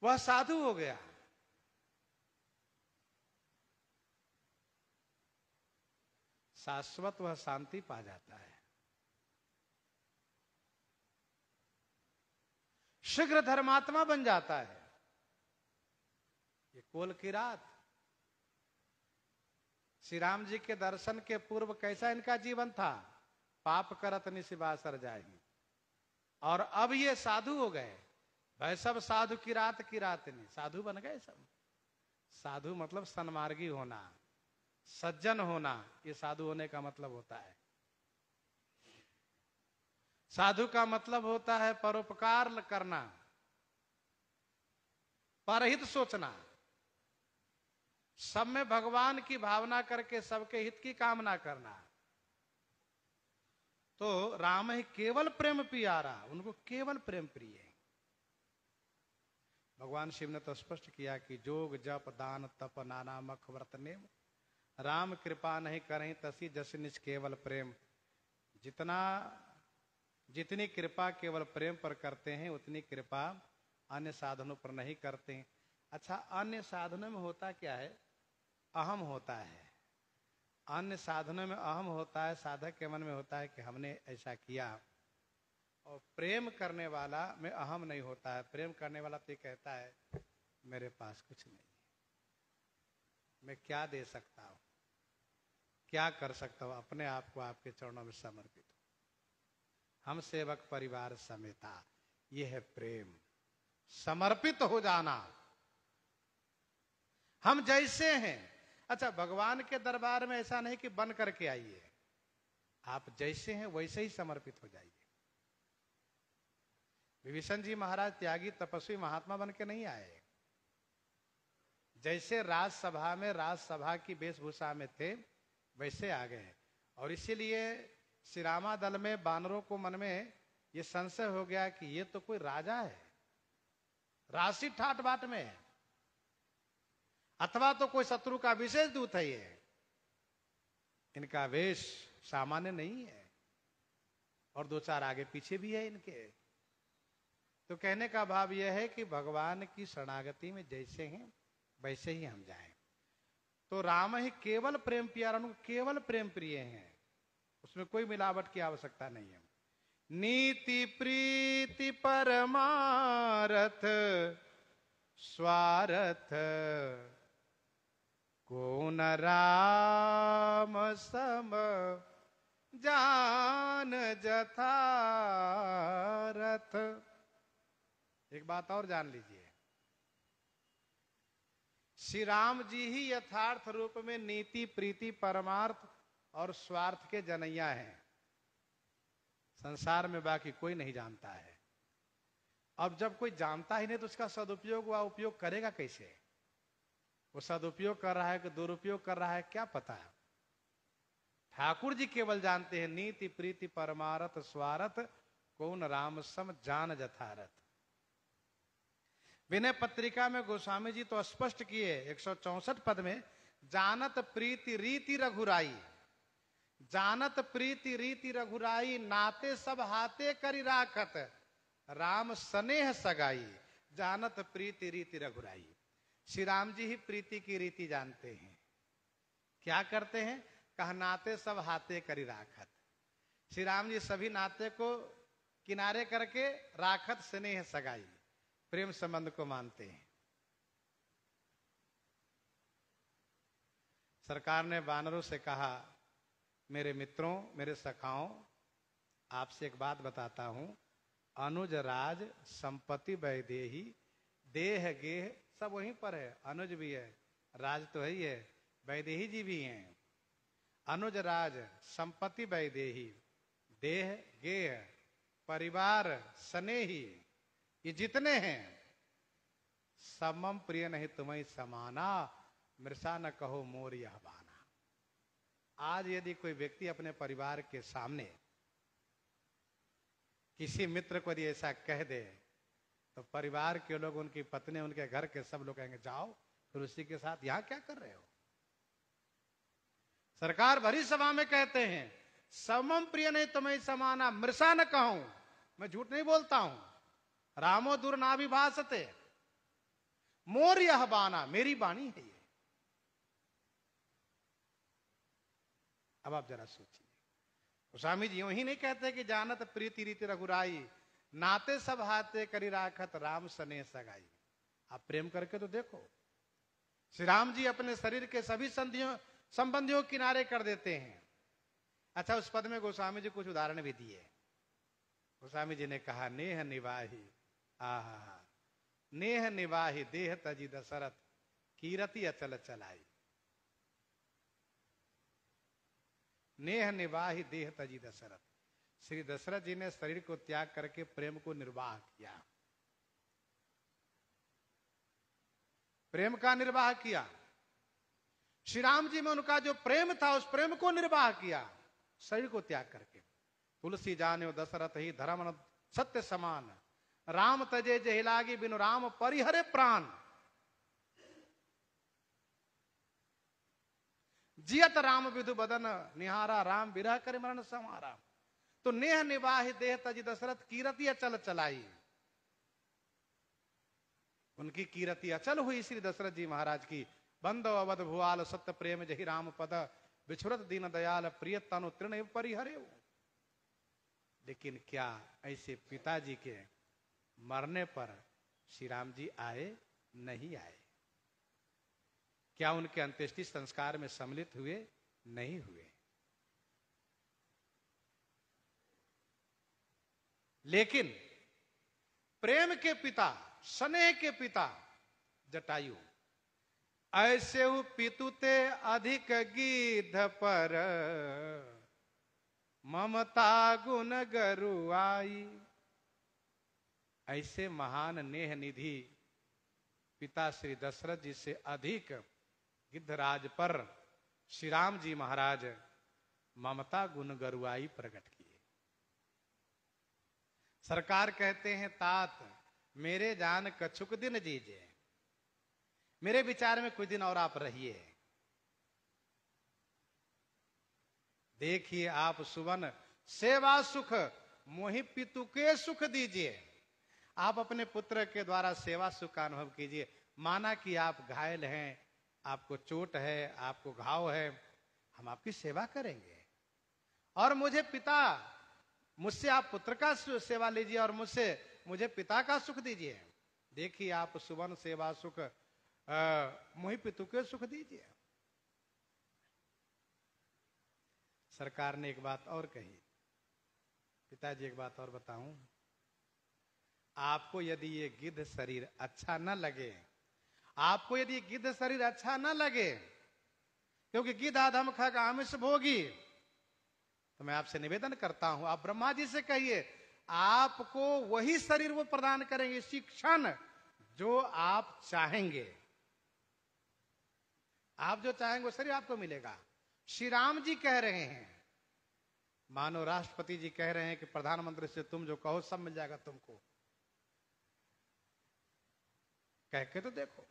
वह साधु हो गया। शाश्वत वह शांति पा जाता है। शीघ्र धर्मात्मा बन जाता है। ये कोल की रात, श्री राम जी के दर्शन के पूर्व कैसा इनका जीवन था, पाप करत निशिबासर जाहि, और अब ये साधु हो गए। भाई सब साधु की रात नहीं, साधु बन गए सब। साधु मतलब सन्मार्गी होना, सज्जन होना, ये साधु होने का मतलब होता है। साधु का मतलब होता है परोपकार करना, परहित सोचना, सब में भगवान की भावना करके सबके हित की कामना करना। तो राम ही केवल प्रेम प्यारा, उनको केवल प्रेम प्रिय है। भगवान शिव ने तो स्पष्ट किया कि जोग जप दान तप नाना मख व्रत नेम, राम कृपा नहीं करें तसी जस निज केवल प्रेम। जितनी कृपा केवल प्रेम पर करते हैं, उतनी कृपा अन्य साधनों पर नहीं करते हैं। अच्छा, अन्य साधनों में होता क्या है, अहम होता है। अन्य साधनों में अहम होता है, साधक के मन में होता है कि हमने ऐसा किया। और प्रेम करने वाला में अहम नहीं होता है। प्रेम करने वाला तो ये कहता है मेरे पास कुछ नहीं, मैं क्या दे सकता हूं, क्या कर सकता हूं, अपने आप को आपके चरणों में समर्पित हूं, हम सेवक परिवार समेता। ये है प्रेम, समर्पित हो जाना। हम जैसे हैं। अच्छा, भगवान के दरबार में ऐसा नहीं कि बन करके आइए, आप जैसे हैं वैसे ही समर्पित हो जाइए। विभीषण जी महाराज त्यागी तपस्वी महात्मा बन के नहीं आए। जैसे राजसभा में राजसभा की वेशभूषा में थे, वैसे आ गए। और इसीलिए श्री रामा दल में बानरों को मन में ये संशय हो गया कि ये तो कोई राजा है, राशि ठाट बाट में है, अथवा तो कोई शत्रु का विशेष दूत है। ये इनका वेश सामान्य नहीं है, और दो चार आगे पीछे भी है इनके। तो कहने का भाव यह है कि भगवान की शरणागति में जैसे हैं वैसे ही हम जाएं। तो राम ही केवल प्रेम प्यारा, केवल प्रेम प्रिय हैं, उसमें कोई मिलावट की आवश्यकता नहीं है। नीति प्रीति परमारथ स्वार्थ को न राम सम जान जथारथ। एक बात और जान लीजिए, श्री राम जी ही यथार्थ रूप में नीति प्रीति परमार्थ और स्वार्थ के जनैया हैं। संसार में बाकी कोई नहीं जानता है। अब जब कोई जानता ही नहीं तो उसका सदुपयोग व उपयोग करेगा कैसे? वो सदुपयोग कर रहा है कि दुरुपयोग कर रहा है, क्या पता है। ठाकुर जी केवल जानते हैं नीति प्रीति परमारथ स्वारथ कौन राम सम जान जथारथ। विनय पत्रिका में गोस्वामी जी तो स्पष्ट किए 164 पद में, जानत प्रीति रीति रघुराई, जानत प्रीति रीति रघुराई, नाते सब हाथे करी राखत, राम स्नेह सगाई, जानत प्रीति रीति रघुराई। श्री राम जी ही प्रीति की रीति जानते हैं। क्या करते हैं? कहा नाते सब हाथे करी राखत। श्री राम जी सभी नाते को किनारे करके राखत स्नेह सगाई, प्रेम संबंध को मानते हैं। सरकार ने वानरों से कहा, मेरे मित्रों, मेरे सखाओं, आपसे एक बात बताता हूं, अनुज राज संपत्ति वैदेही देह गेह सब वहीं पर है। अनुज भी है, राज तो है ही है, वैदेही जी भी हैं। अनुज राज संपत्ति वैदेही देह गेह परिवार स्नेही, ये जितने हैं, समम प्रिय नहीं तुम्हें समाना, मृषा न कहो मोर यह बाना। आज यदि कोई व्यक्ति अपने परिवार के सामने किसी मित्र को यदि ऐसा कह दे तो परिवार के लोग, उनकी पत्नी, उनके घर के सब लोग कहेंगे जाओ फिर उसी के साथ यहां क्या कर रहे हो। सरकार भरी सभा में कहते हैं समम प्रिय नहीं तुम्हें समाना, मृषा न कहूं, मैं झूठ नहीं बोलता हूं, रामो दूर नाभिभासते, मोर यह बाना, मेरी बाणी है ये। अब आप जरा सोचिए, गोस्वामी जी यूं ही नहीं कहते कि जानत प्रीति रीति रघुराई, नाते सब हाथे करी राखत, राम स्नेह सगाई। आप प्रेम करके तो देखो, श्री राम जी अपने शरीर के सभी संबंधियों किनारे कर देते हैं। अच्छा, उस पद में गोस्वामी जी कुछ उदाहरण भी दिए। गोस्वामी जी ने कहा, नेह निवाही, आहा, नेह निवाही देह तजी दशरथ, कीरति अचल चलाई। नेह निवाही देह तजी दशरथ, श्री दशरथ जी ने शरीर को त्याग करके प्रेम को निर्वाह किया, प्रेम का निर्वाह किया। श्री राम जी में उनका जो प्रेम था, उस प्रेम को निर्वाह किया शरीर को त्याग करके। तुलसी जाने दशरथ ही धर्म सत्य समान, राम तजे जहि लागी बिनु राम परिहरे प्राण। जियत राम विधु बदन निहारा, राम विरह करे मरण समारा। तो नेह निवाहि देह तजी दशरथ, कीरति अचल चलाई। उनकी कीरति अचल हुई श्री दशरथ जी महाराज की। बंदो अवध भुआल सत्य प्रेम जहि राम पद, बिछुरत दीन दयाल प्रिय तनु तृण परिहरे। लेकिन क्या ऐसे पिताजी के मरने पर श्री राम जी आए? नहीं आए। क्या उनके अंत्येष्टि संस्कार में सम्मिलित हुए? नहीं हुए। लेकिन प्रेम के पिता, स्नेह के पिता जटायु, ऐसे पितुते अधिक गीध पर, ममता गुण गरुआई। ऐसे महान नेह निधि पिता श्री दशरथ जी से अधिक गिद्धराज पर श्री राम जी महाराज ममता गुण गरुआई प्रकट किए। सरकार कहते हैं, तात मेरे जान कछुक दिन जीजे, मेरे विचार में कुछ दिन और आप रहिए। देखिए आप सुवन सेवा सुख, मोहि पितु के सुख दीजिए। आप अपने पुत्र के द्वारा सेवा सुख का अनुभव कीजिए। माना कि आप घायल हैं, आपको चोट है, आपको घाव है, हम आपकी सेवा करेंगे। और मुझे पिता, मुझसे आप पुत्र का सेवा लीजिए और मुझे पिता का सुख दीजिए। देखिए आप सुवन सेवा सुख, मोहि पितु के सुख दीजिए। सरकार ने एक बात और कही, पिताजी एक बात और बताऊं, आपको यदि ये गिद्ध शरीर अच्छा न लगे, आपको यदि गिद्ध शरीर अच्छा न लगे, क्योंकि गिद्ध अधम खग आमिष भोगी, तो मैं आपसे निवेदन करता हूं, आप ब्रह्मा जी से कहिए, आपको वही शरीर वो प्रदान करेंगे इसी क्षण जो आप चाहेंगे। आप जो चाहेंगे वो शरीर आपको मिलेगा। श्री राम जी कह रहे हैं, मानो राष्ट्रपति जी कह रहे हैं कि प्रधानमंत्री से तुम जो कहो सब मिल जाएगा तुमको। कह के तो देखो।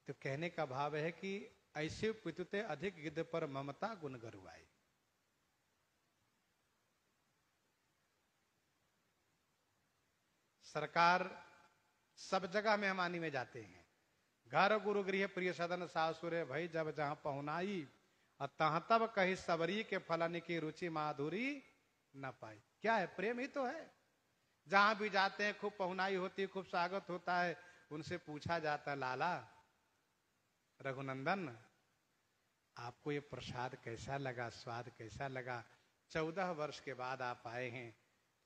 तो कहने का भाव है कि ऐसे पितुते अधिक गिद्ध पर ममता गुण गरुआई। सरकार सब जगह मेहमानी में जाते हैं, घर गुरु गृह प्रिय सदन सासुरे भई जब जहां पहुनाई, तहां तब कही सबरी के फलन की रुचि माधुरी न पाई। क्या है? प्रेम ही तो है। जहां भी जाते हैं खूब पहुनाई होती है, खूब स्वागत होता है, उनसे पूछा जाता है, लाला रघुनंदन आपको ये प्रसाद कैसा लगा, स्वाद कैसा लगा? 14 वर्ष के बाद आप आए हैं।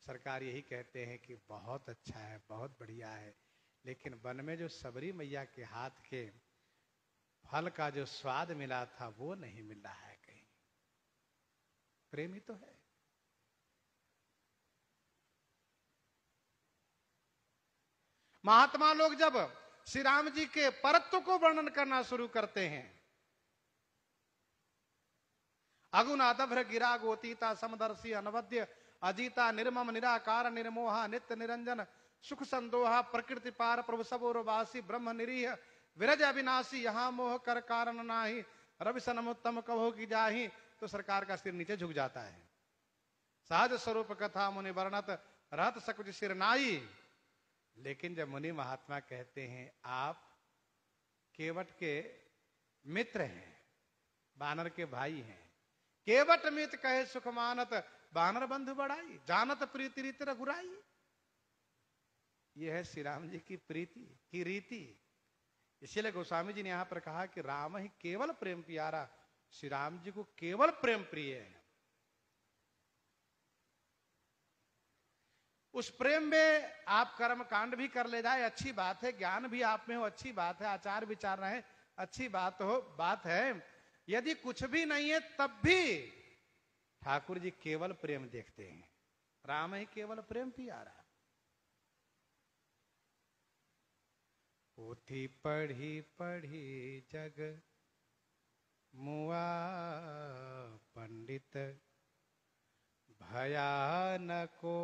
सरकार यही कहते हैं कि बहुत अच्छा है, बहुत बढ़िया है, लेकिन वन में जो सबरी मैया के हाथ के फल का जो स्वाद मिला था वो नहीं मिल रहा है कहीं। प्रेम ही तो है। महात्मा लोग जब श्री राम जी के परत्व को वर्णन करना शुरू करते हैं, अगुना दभ्र गिरा गोतीता समदर्शी अनवद्य अजीता निर्मम निराकार निर्मोहा नित्य निरंजन सुख संदोहा प्रकृति पार प्रभु सबोरवासी ब्रह्म निरीह विरज अविनाशी यहाँ मोह कर कारण नाही रवि सनमोत्तम कहो की जाही। तो सरकार का सिर नीचे झुक जाता है। सहज स्वरूप कथा मुनि वर्णत रहत सकुच सिर नाई। लेकिन जब मुनि महात्मा कहते हैं आप केवट के मित्र हैं, बानर के भाई हैं, केवट मित कहे सुख मानत बानर बंधु बढ़ाई जानत प्रीति रीति रघुराई। यह है श्री राम जी की प्रीति की रीति। इसीलिए गोस्वामी जी ने यहां पर कहा कि राम ही केवल प्रेम प्यारा, श्री राम जी को केवल प्रेम प्रिय है। उस प्रेम में आप कर्म कांड भी कर ले जाए अच्छी बात है, ज्ञान भी आप में हो अच्छी बात है, आचार विचार रहे अच्छी बात है। यदि कुछ भी नहीं है तब भी ठाकुर जी केवल प्रेम देखते हैं। राम ही केवल प्रेम प्यारा। पोथी पढ़ी पढ़ी जग मुआ पंडित भयानको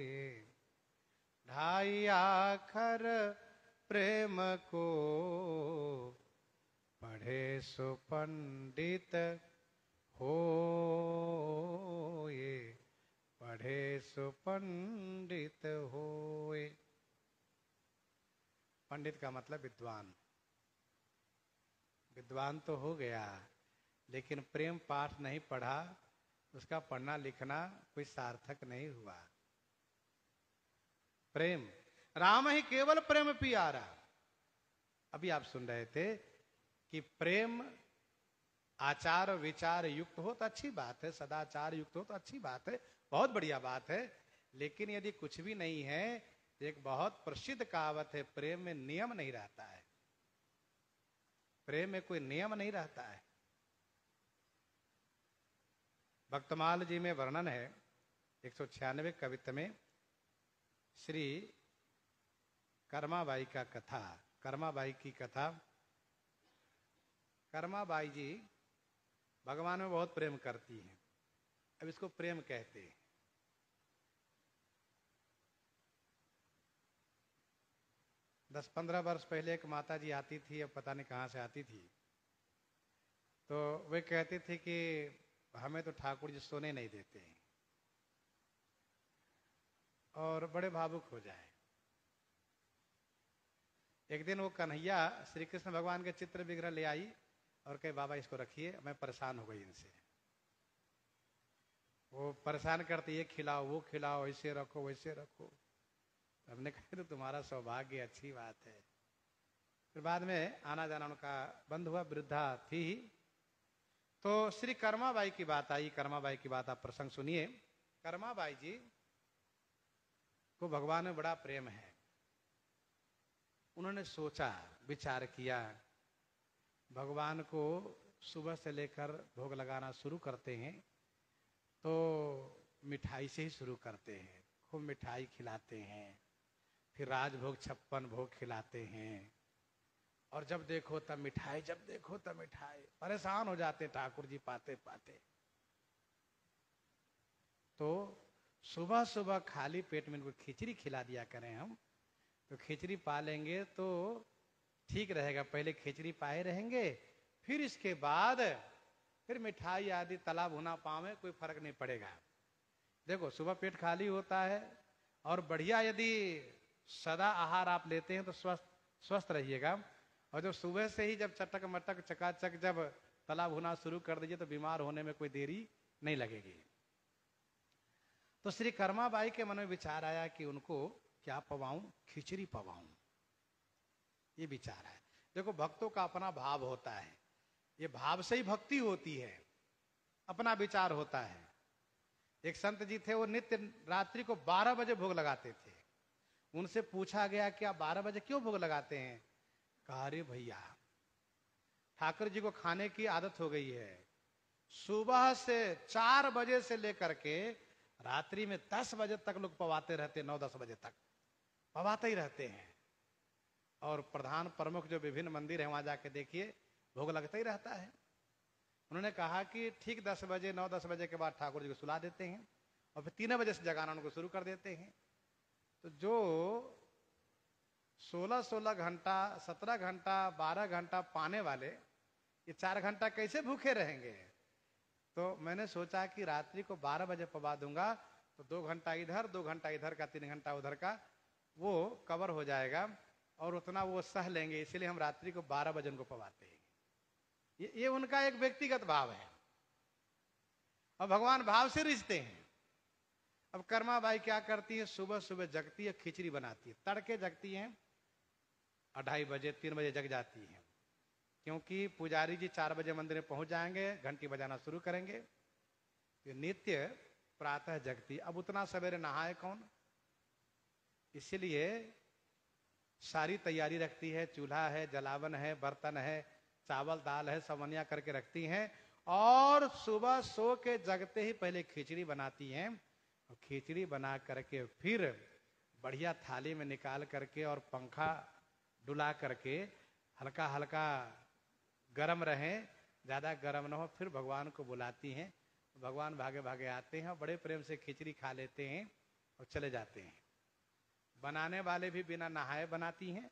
ये ढाई आखर प्रेम को पढ़े सो पंडित हो ये पढ़े सो पंडित होए। पंडित का मतलब विद्वान। विद्वान तो हो गया लेकिन प्रेम पाठ नहीं पढ़ा, उसका पढ़ना लिखना कोई सार्थक नहीं हुआ। प्रेम राम ही केवल प्रेम प्यारा। अभी आप सुन रहे थे कि प्रेम आचार विचार युक्त हो तो अच्छी बात है, सदाचार युक्त हो तो अच्छी बात है, बहुत बढ़िया बात है। लेकिन यदि कुछ भी नहीं है, एक बहुत प्रसिद्ध कहावत है, प्रेम में नियम नहीं रहता है। प्रेम में कोई नियम नहीं रहता है। भक्तमाल जी में वर्णन है 196 कवित्त में श्री कर्माबाई का कथा, कर्माबाई की कथा। कर्माबाई जी भगवान में बहुत प्रेम करती हैं। अब इसको प्रेम कहते हैं। दस 15 वर्ष पहले एक माता जी आती थी, अब पता नहीं कहाँ से आती थी, तो वे कहती थी कि हमें तो ठाकुर जी सोने नहीं देते हैं और बड़े भावुक हो जाए। एक दिन वो कन्हैया श्री कृष्ण भगवान के चित्र विग्रह ले आई और कहे बाबा इसको रखिए, मैं परेशान हो गई इनसे। वो परेशान करती है, खिलाओ वो खिलाओ, ऐसे रखो वैसे रखो। हमने कहा तो तुम्हारा सौभाग्य, अच्छी बात है। फिर बाद में आना जाना उनका बंद हुआ, वृद्धा थी। तो श्री कर्माबाई की बात आई। कर्माबाई की बात आप प्रसंग सुनिए। कर्माबाई जी को भगवान में बड़ा प्रेम है। उन्होंने सोचा, विचार किया, भगवान को सुबह से लेकर भोग लगाना शुरू करते हैं तो मिठाई से ही शुरू करते हैं। खूब मिठाई खिलाते हैं, फिर राजभोग 56 भोग खिलाते हैं और जब देखो तब मिठाई, जब देखो तब मिठाई। परेशान हो जाते ठाकुर जी पाते पाते। तो सुबह सुबह खाली पेट में इनको खिचड़ी खिला दिया करें हम, तो खिचड़ी पा लेंगे तो ठीक रहेगा। पहले खिचड़ी पाए रहेंगे, फिर इसके बाद फिर मिठाई आदि तला भुना पावे, कोई फर्क नहीं पड़ेगा। देखो सुबह पेट खाली होता है और बढ़िया यदि सदा आहार आप लेते हैं तो स्वस्थ रहिएगा। और जब सुबह से ही जब चटक मटक चकाचक जब तला भुना शुरू कर दीजिए तो बीमार होने में कोई देरी नहीं लगेगी। तो श्री कर्माबाई के मन में विचार आया कि उनको क्या पवाऊं, खिचड़ी पवाऊं, ये विचार है। देखो भक्तों का अपना भाव होता है, ये भाव से ही भक्ति होती है, अपना विचार होता है। एक संत जी थे, वो नित्य रात्रि को 12 बजे भोग लगाते थे। उनसे पूछा गया कि आप 12 बजे क्यों भोग लगाते हैं? कहा अरे भैया ठाकुर जी को खाने की आदत हो गई है, सुबह से 4 बजे से लेकर के रात्रि में 10 बजे तक लोग पवाते रहते, 9-10 बजे तक पवाते ही रहते हैं। और प्रधान प्रमुख जो विभिन्न मंदिर है वहां जाके देखिए, भोग लगता ही रहता है। उन्होंने कहा कि ठीक 10 बजे 9-10 बजे के बाद ठाकुर जी को सुला देते हैं और फिर 3 बजे से जगाना उनको शुरू कर देते हैं। तो जो 16-16 घंटा, 17 घंटा, 12 घंटा पाने वाले ये 4 घंटा कैसे भूखे रहेंगे? तो मैंने सोचा कि रात्रि को 12 बजे पवा दूंगा तो 2 घंटा इधर, 2 घंटा इधर का, 3 घंटा उधर का वो कवर हो जाएगा और उतना वो सह लेंगे। इसलिए हम रात्रि को 12 बजे उनको पवाते हैं। ये उनका एक व्यक्तिगत भाव है और भगवान भाव से रिश्ते हैं। अब कर्माबाई क्या करती है, सुबह सुबह जगती है, खिचड़ी बनाती है, तड़के जगती है, 2:30 बजे 3 बजे जग जाती है, क्योंकि पुजारी जी 4 बजे मंदिर में पहुंच जाएंगे, घंटी बजाना शुरू करेंगे। तो नित्य प्रातः जगती। अब उतना सवेरे नहाए कौन, इसलिए सारी तैयारी रखती है, चूल्हा है, जलावन है, बर्तन है, चावल दाल है, सवनिया करके रखती हैं। और सुबह सो के जगते ही पहले खिचड़ी बनाती हैं और खिचड़ी बना करके फिर बढ़िया थाली में निकाल करके और पंखा डुला करके हल्का हल्का गरम रहे, ज्यादा गरम ना हो, फिर भगवान को बुलाती हैं। भगवान भागे भागे आते हैं और बड़े प्रेम से खिचड़ी खा लेते हैं और चले जाते हैं। बनाने वाले भी बिना नहाए बनाती हैं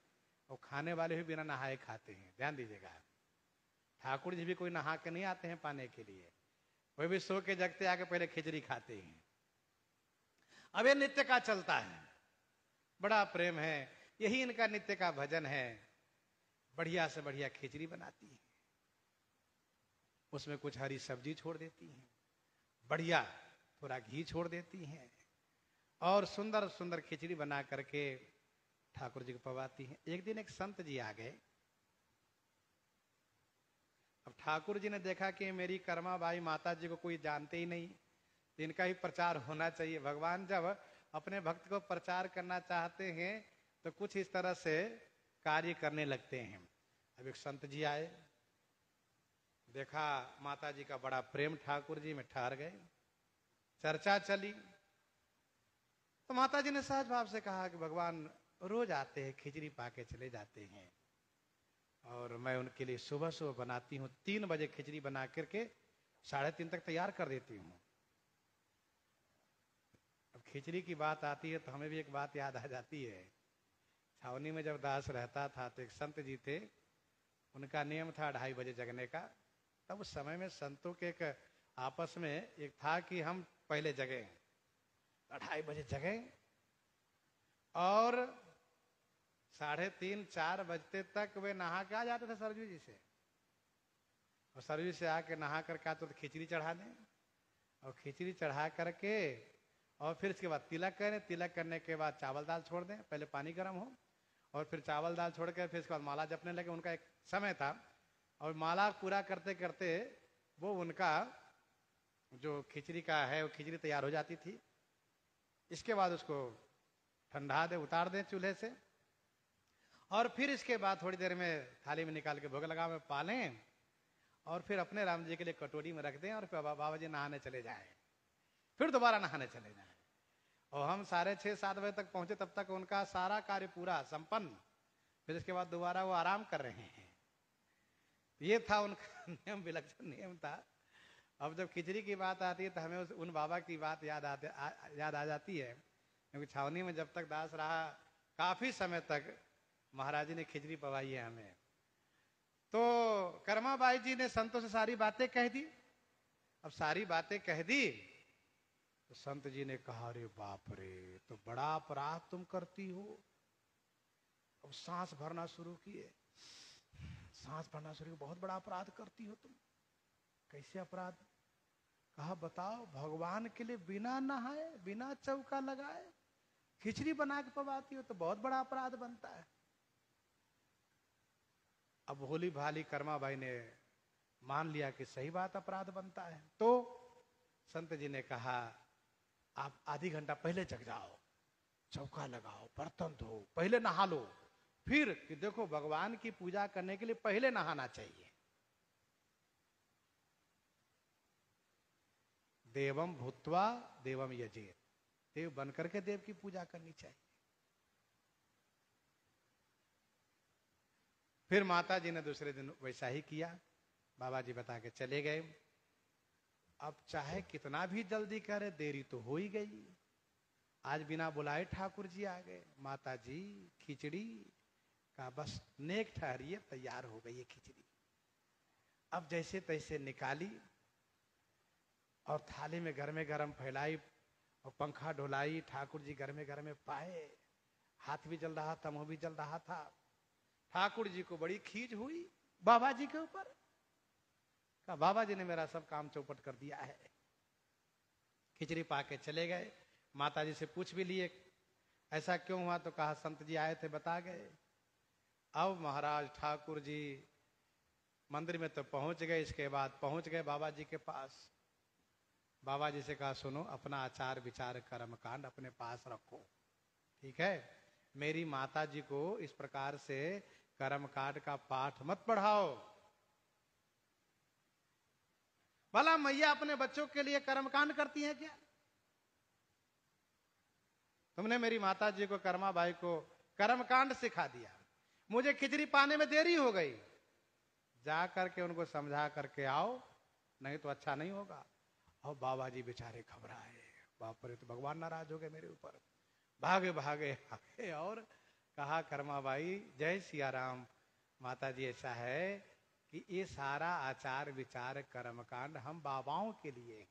और खाने वाले भी बिना नहाए खाते हैं। ध्यान दीजिएगा, ठाकुर जी भी कोई नहा के नहीं आते हैं पाने के लिए, वे भी सो के जगते आके पहले खिचड़ी खाते हैं। अब ये नित्य का चलता है, बड़ा प्रेम है, यही इनका नित्य का भजन है। बढ़िया से बढ़िया खिचड़ी बनाती है, उसमें कुछ हरी सब्जी छोड़ देती हैं, बढ़िया थोड़ा घी छोड़ देती हैं और सुंदर सुंदर खिचड़ी बना करके ठाकुर जी को पवाती हैं। एक दिन एक संत जी आ गए। अब ठाकुर जी ने देखा कि मेरी कर्माबाई माता जी को कोई जानते ही नहीं, तो इनका ही प्रचार होना चाहिए। भगवान जब अपने भक्त को प्रचार करना चाहते हैं तो कुछ इस तरह से कार्य करने लगते हैं। अब एक संत जी आए, देखा माता जी का बड़ा प्रेम ठाकुर जी में, ठहर गए, चर्चा चली। तो माता जी ने सहज भाव से कहा कि भगवान रोज आते हैं, खिचड़ी पाके चले जाते हैं और मैं उनके लिए सुबह सुबह बनाती हूँ। 3 बजे खिचड़ी बना करके 3:30 तक तैयार कर देती हूँ। अब खिचड़ी की बात आती है तो हमें भी एक बात याद आ जाती है। छावनी में जब दास रहता था तो एक संत जी थे, उनका नियम था 2:30 बजे जगने का। तब उस समय में संतों के एक आपस में एक था कि हम पहले जगे, 2:30 बजे जगे और 3:30-4 बजते तक वे नहा के आ जाते थे सरजू जी से, और सरजू से आके नहा करके आते तो खिचड़ी चढ़ा दें और खिचड़ी चढ़ा करके और फिर इसके बाद तिलक करें। तिलक करने के बाद चावल दाल छोड़ दें, पहले पानी गर्म हो और फिर चावल दाल छोड़ कर फिर इसके बाद माला जपने लगे। उनका एक समय था और माला पूरा करते करते वो उनका जो खिचड़ी का है वो खिचड़ी तैयार हो जाती थी। इसके बाद उसको ठंडा दे, उतार दें चूल्हे से और फिर इसके बाद थोड़ी देर में थाली में निकाल के भोग लगा में पालें और फिर अपने राम जी के लिए कटोरी में रख दें और फिर बाबा जी नहाने चले जाएं, फिर दोबारा नहाने चले जाएं। और हम 6:30-7 बजे तक पहुंचे, तब तक उनका सारा कार्य पूरा संपन्न। फिर इसके बाद दोबारा वो आराम कर रहे हैं। ये था उनका नियम, विलक्षण नियम था। अब जब खिचड़ी की बात आती है तो हमें उन बाबा की बात याद आ जाती है, क्योंकि छावनी में जब तक दास रहा काफी समय तक महाराज जी ने खिचड़ी पवाई है हमें। तो कर्माबाई जी ने संतों से सारी बातें कह दी। अब सारी बातें कह दी तो संत जी ने कहा, अरे बाप रे, तो बड़ा अपराध तुम करती हो। अब सांस भरना शुरू किए, सांस भरना शुरू, बहुत बड़ा अपराध करती हो तुम। कैसे अपराध? कहा बताओ, भगवान के लिए बिना नहाए बिना चौका लगाए खिचड़ी बना के पवाती हो तो बहुत बड़ा अपराध बनता है। अब भोली भाली कर्माबाई ने मान लिया कि सही बात, अपराध बनता है। तो संत जी ने कहा, आप आधी घंटा पहले जग जाओ, चौका लगाओ, बर्तन धो, पहले नहा लो, फिर कि देखो भगवान की पूजा करने के लिए पहले नहाना चाहिए। देवम भूत्वा देवम यजेत, देव बनकर के देव की पूजा करनी चाहिए। फिर माता जी ने दूसरे दिन वैसा ही किया, बाबा जी बता के चले गए। अब चाहे कितना भी जल्दी करे, देरी तो हो ही गई। आज बिना बुलाए ठाकुर जी आ गए। माता जी खिचड़ी का बस नेक ठहरिए, तैयार हो गई है खिचड़ी। अब जैसे तैसे निकाली और थाली में गरमे गरम फैलाई और पंखा ढुलाई। ठाकुर जी गरमे गरमे पाए, हाथ भी जल रहा था, मुंह भी जल रहा था। ठाकुर जी को बड़ी खींच हुई बाबा जी के ऊपर। कहा बाबा जी ने मेरा सब काम चौपट कर दिया है। खिचड़ी पाके चले गए। माता जी से पूछ भी लिए ऐसा क्यों हुआ, तो कहा संत जी आए थे बता गए। अब महाराज ठाकुर जी मंदिर में तो पहुंच गए, इसके बाद पहुंच गए बाबा जी के पास। बाबा जी से कहा सुनो, अपना आचार विचार कर्म कांड अपने पास रखो, ठीक है। मेरी माता जी को इस प्रकार से कर्म कांड का पाठ मत पढ़ाओ। भला मैया अपने बच्चों के लिए कर्म कांड करती हैं क्या? तुमने मेरी माता जी को, कर्माबाई को कर्म कांड सिखा दिया। मुझे खिचड़ी पाने में देरी हो गई, जा करके उनको समझा करके आओ, नहीं तो अच्छा नहीं होगा। और बाबा जी बेचारे घबराए, बाप रे, तो भगवान नाराज हो गए मेरे ऊपर। भागे भागे आगे और कहा कर्माबाई जय सिया राम, माता जी ऐसा है कि ये सारा आचार विचार कर्मकांड हम बाबाओं के लिए,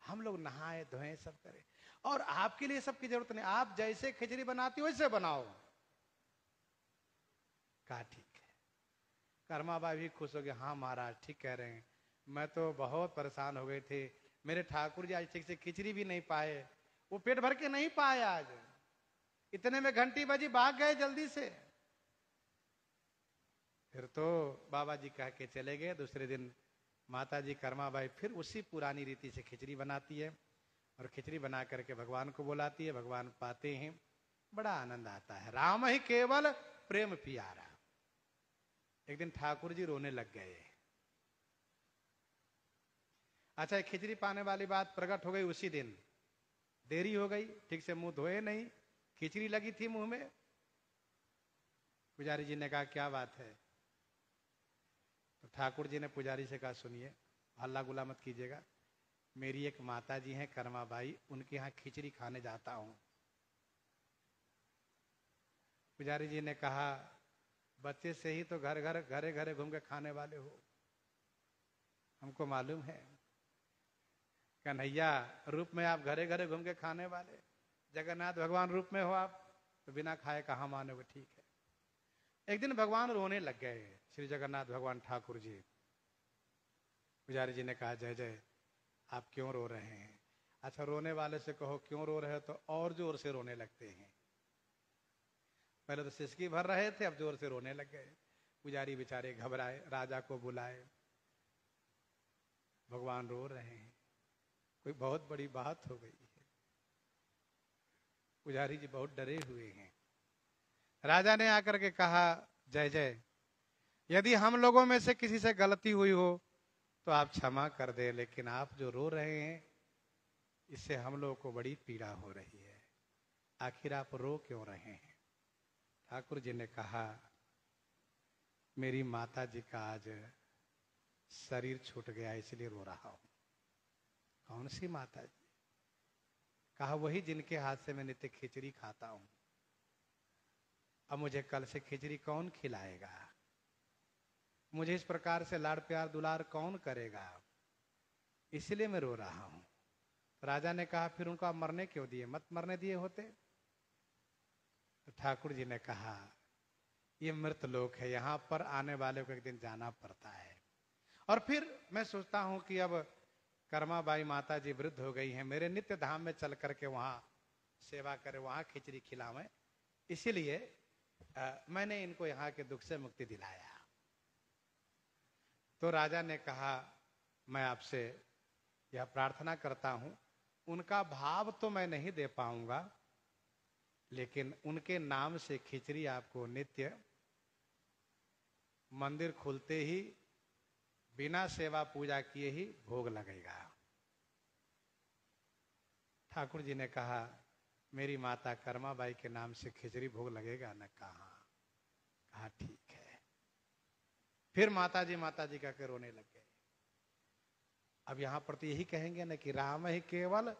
हम लोग नहाए धोए सब करें, और आपके लिए सबकी जरूरत नहीं। आप जैसे खिचड़ी बनाती हो वैसे बनाओ। कहा ठीक है। कर्माबाई भी खुश हो गए, हाँ महाराज ठीक कह रहे हैं, मैं तो बहुत परेशान हो गए थे, मेरे ठाकुर जी आज ठीक से खिचड़ी भी नहीं पाए, वो पेट भर के नहीं पाए, आज इतने में घंटी बजी, भाग गए जल्दी से। फिर तो बाबा जी कह के चले गए। दूसरे दिन माता जी कर्माबाई फिर उसी पुरानी रीति से खिचड़ी बनाती है और खिचड़ी बना करके भगवान को बुलाती है। भगवान पाते हैं, बड़ा आनंद आता है। राम ही केवल प्रेम प्यारा। एक दिन ठाकुर जी रोने लग गए। अच्छा, खिचड़ी पाने वाली बात प्रकट हो गई उसी दिन, देरी हो गई, ठीक से मुंह धोए नहीं, खिचड़ी लगी थी मुंह में। पुजारी जी ने कहा क्या बात है? तो ठाकुर जी ने पुजारी से कहा सुनिए, हल्ला गुल्ला मत कीजिएगा, मेरी एक माता जी हैं कर्माबाई, उनके यहाँ खिचड़ी खाने जाता हूं। पुजारी जी ने कहा बच्चे से ही तो घर घर घरे घरे घूम के खाने वाले हो, हमको मालूम है। कन्हैया रूप में आप घरे घरे घूम के खाने वाले, जगन्नाथ भगवान रूप में हो आप, तो बिना खाए कहाँ मानोगे? ठीक है। एक दिन भगवान रोने लग गए, श्री जगन्नाथ भगवान ठाकुर जी। पुजारी जी ने कहा जय जय, आप क्यों रो रहे हैं? अच्छा, रोने वाले से कहो क्यों रो रहे हो तो और जोर से रोने लगते हैं। पहले तो सिसकी भर रहे थे, अब जोर से रोने लग गए। पुजारी बेचारे घबराए, राजा को बुलाए, भगवान रो रहे हैं, कोई बहुत बड़ी बात हो गई है। पुजारी जी बहुत डरे हुए हैं। राजा ने आकर के कहा जय जय, यदि हम लोगों में से किसी से गलती हुई हो तो आप क्षमा कर दे, लेकिन आप जो रो रहे हैं इससे हम लोगों को बड़ी पीड़ा हो रही है, आखिर आप रो क्यों रहे हैं? ठाकुर जी ने कहा मेरी माता जी का आज शरीर छूट गया इसलिए रो रहा हूं। कौन सी माता जी? कहा वही जिनके हाथ से मैं नित्य खिचड़ी खाता हूं। अब मुझे कल से खिचड़ी कौन खिलाएगा? मुझे इस प्रकार से लाड़ प्यार दुलार कौन करेगा? इसलिए मैं रो रहा हूं। राजा ने कहा फिर उनको आप मरने क्यों दिए? मत मरने दिए होते। तो ठाकुर जी ने कहा ये मृत लोक है, यहां पर आने वाले को एक दिन जाना पड़ता है। और फिर मैं सोचता हूं कि अब कर्माबाई माता जी वृद्ध हो गई हैं, मेरे नित्य धाम में चल करके वहां सेवा करे, वहां खिचड़ी खिलावें, इसीलिए मैंने इनको यहाँ के दुख से मुक्ति दिलाया। तो राजा ने कहा मैं आपसे यह प्रार्थना करता हूं, उनका भाव तो मैं नहीं दे पाऊंगा, लेकिन उनके नाम से खिचड़ी आपको नित्य मंदिर खुलते ही बिना सेवा पूजा किए ही भोग लगेगा। ठाकुर जी ने कहा मेरी माता कर्माबाई के नाम से खिचड़ी भोग लगेगा न? कहा ठीक है। फिर माता जी का के रोने लग गए। अब यहां पर तो यही कहेंगे ना कि राम ही केवल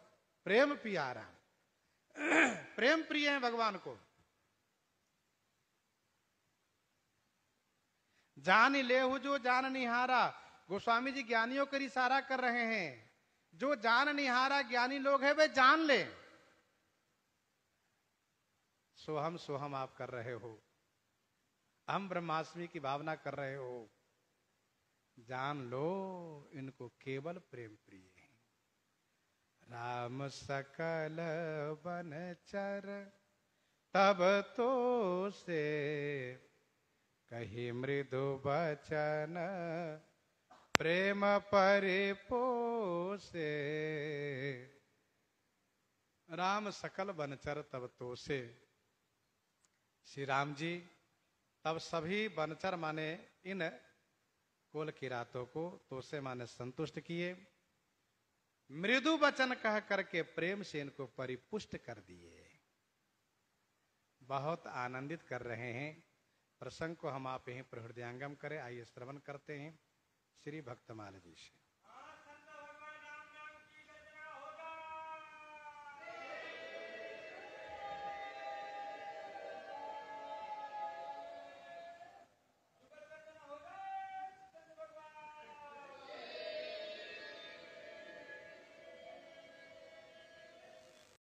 प्रेम प्यारा, प्रेम प्रिय है भगवान को। जान लेहु जो जान निहारा, गोस्वामी जी ज्ञानियों कर इशारा कर रहे हैं। जो जान निहारा ज्ञानी लोग हैं वे जान ले। सोहम सोहम आप कर रहे हो, हम ब्रह्मास्मि की भावना कर रहे हो, जान लो इनको केवल प्रेम प्रिय है। राम सकल बनचर तब तो से कही मृदु बचन प्रेम परिपोसे। राम सकल बनचर तब तो से, श्री राम जी तब सभी बनचर माने इन कुल किरातों को तो से माने संतुष्ट किए, मृदु वचन कह करके प्रेम से इनको परिपुष्ट कर दिए। बहुत आनंदित कर रहे हैं। प्रसंग को हम आप यहीं प्रहृदयांगम करें। आइए श्रवण करते हैं श्री भक्तमाल जी से।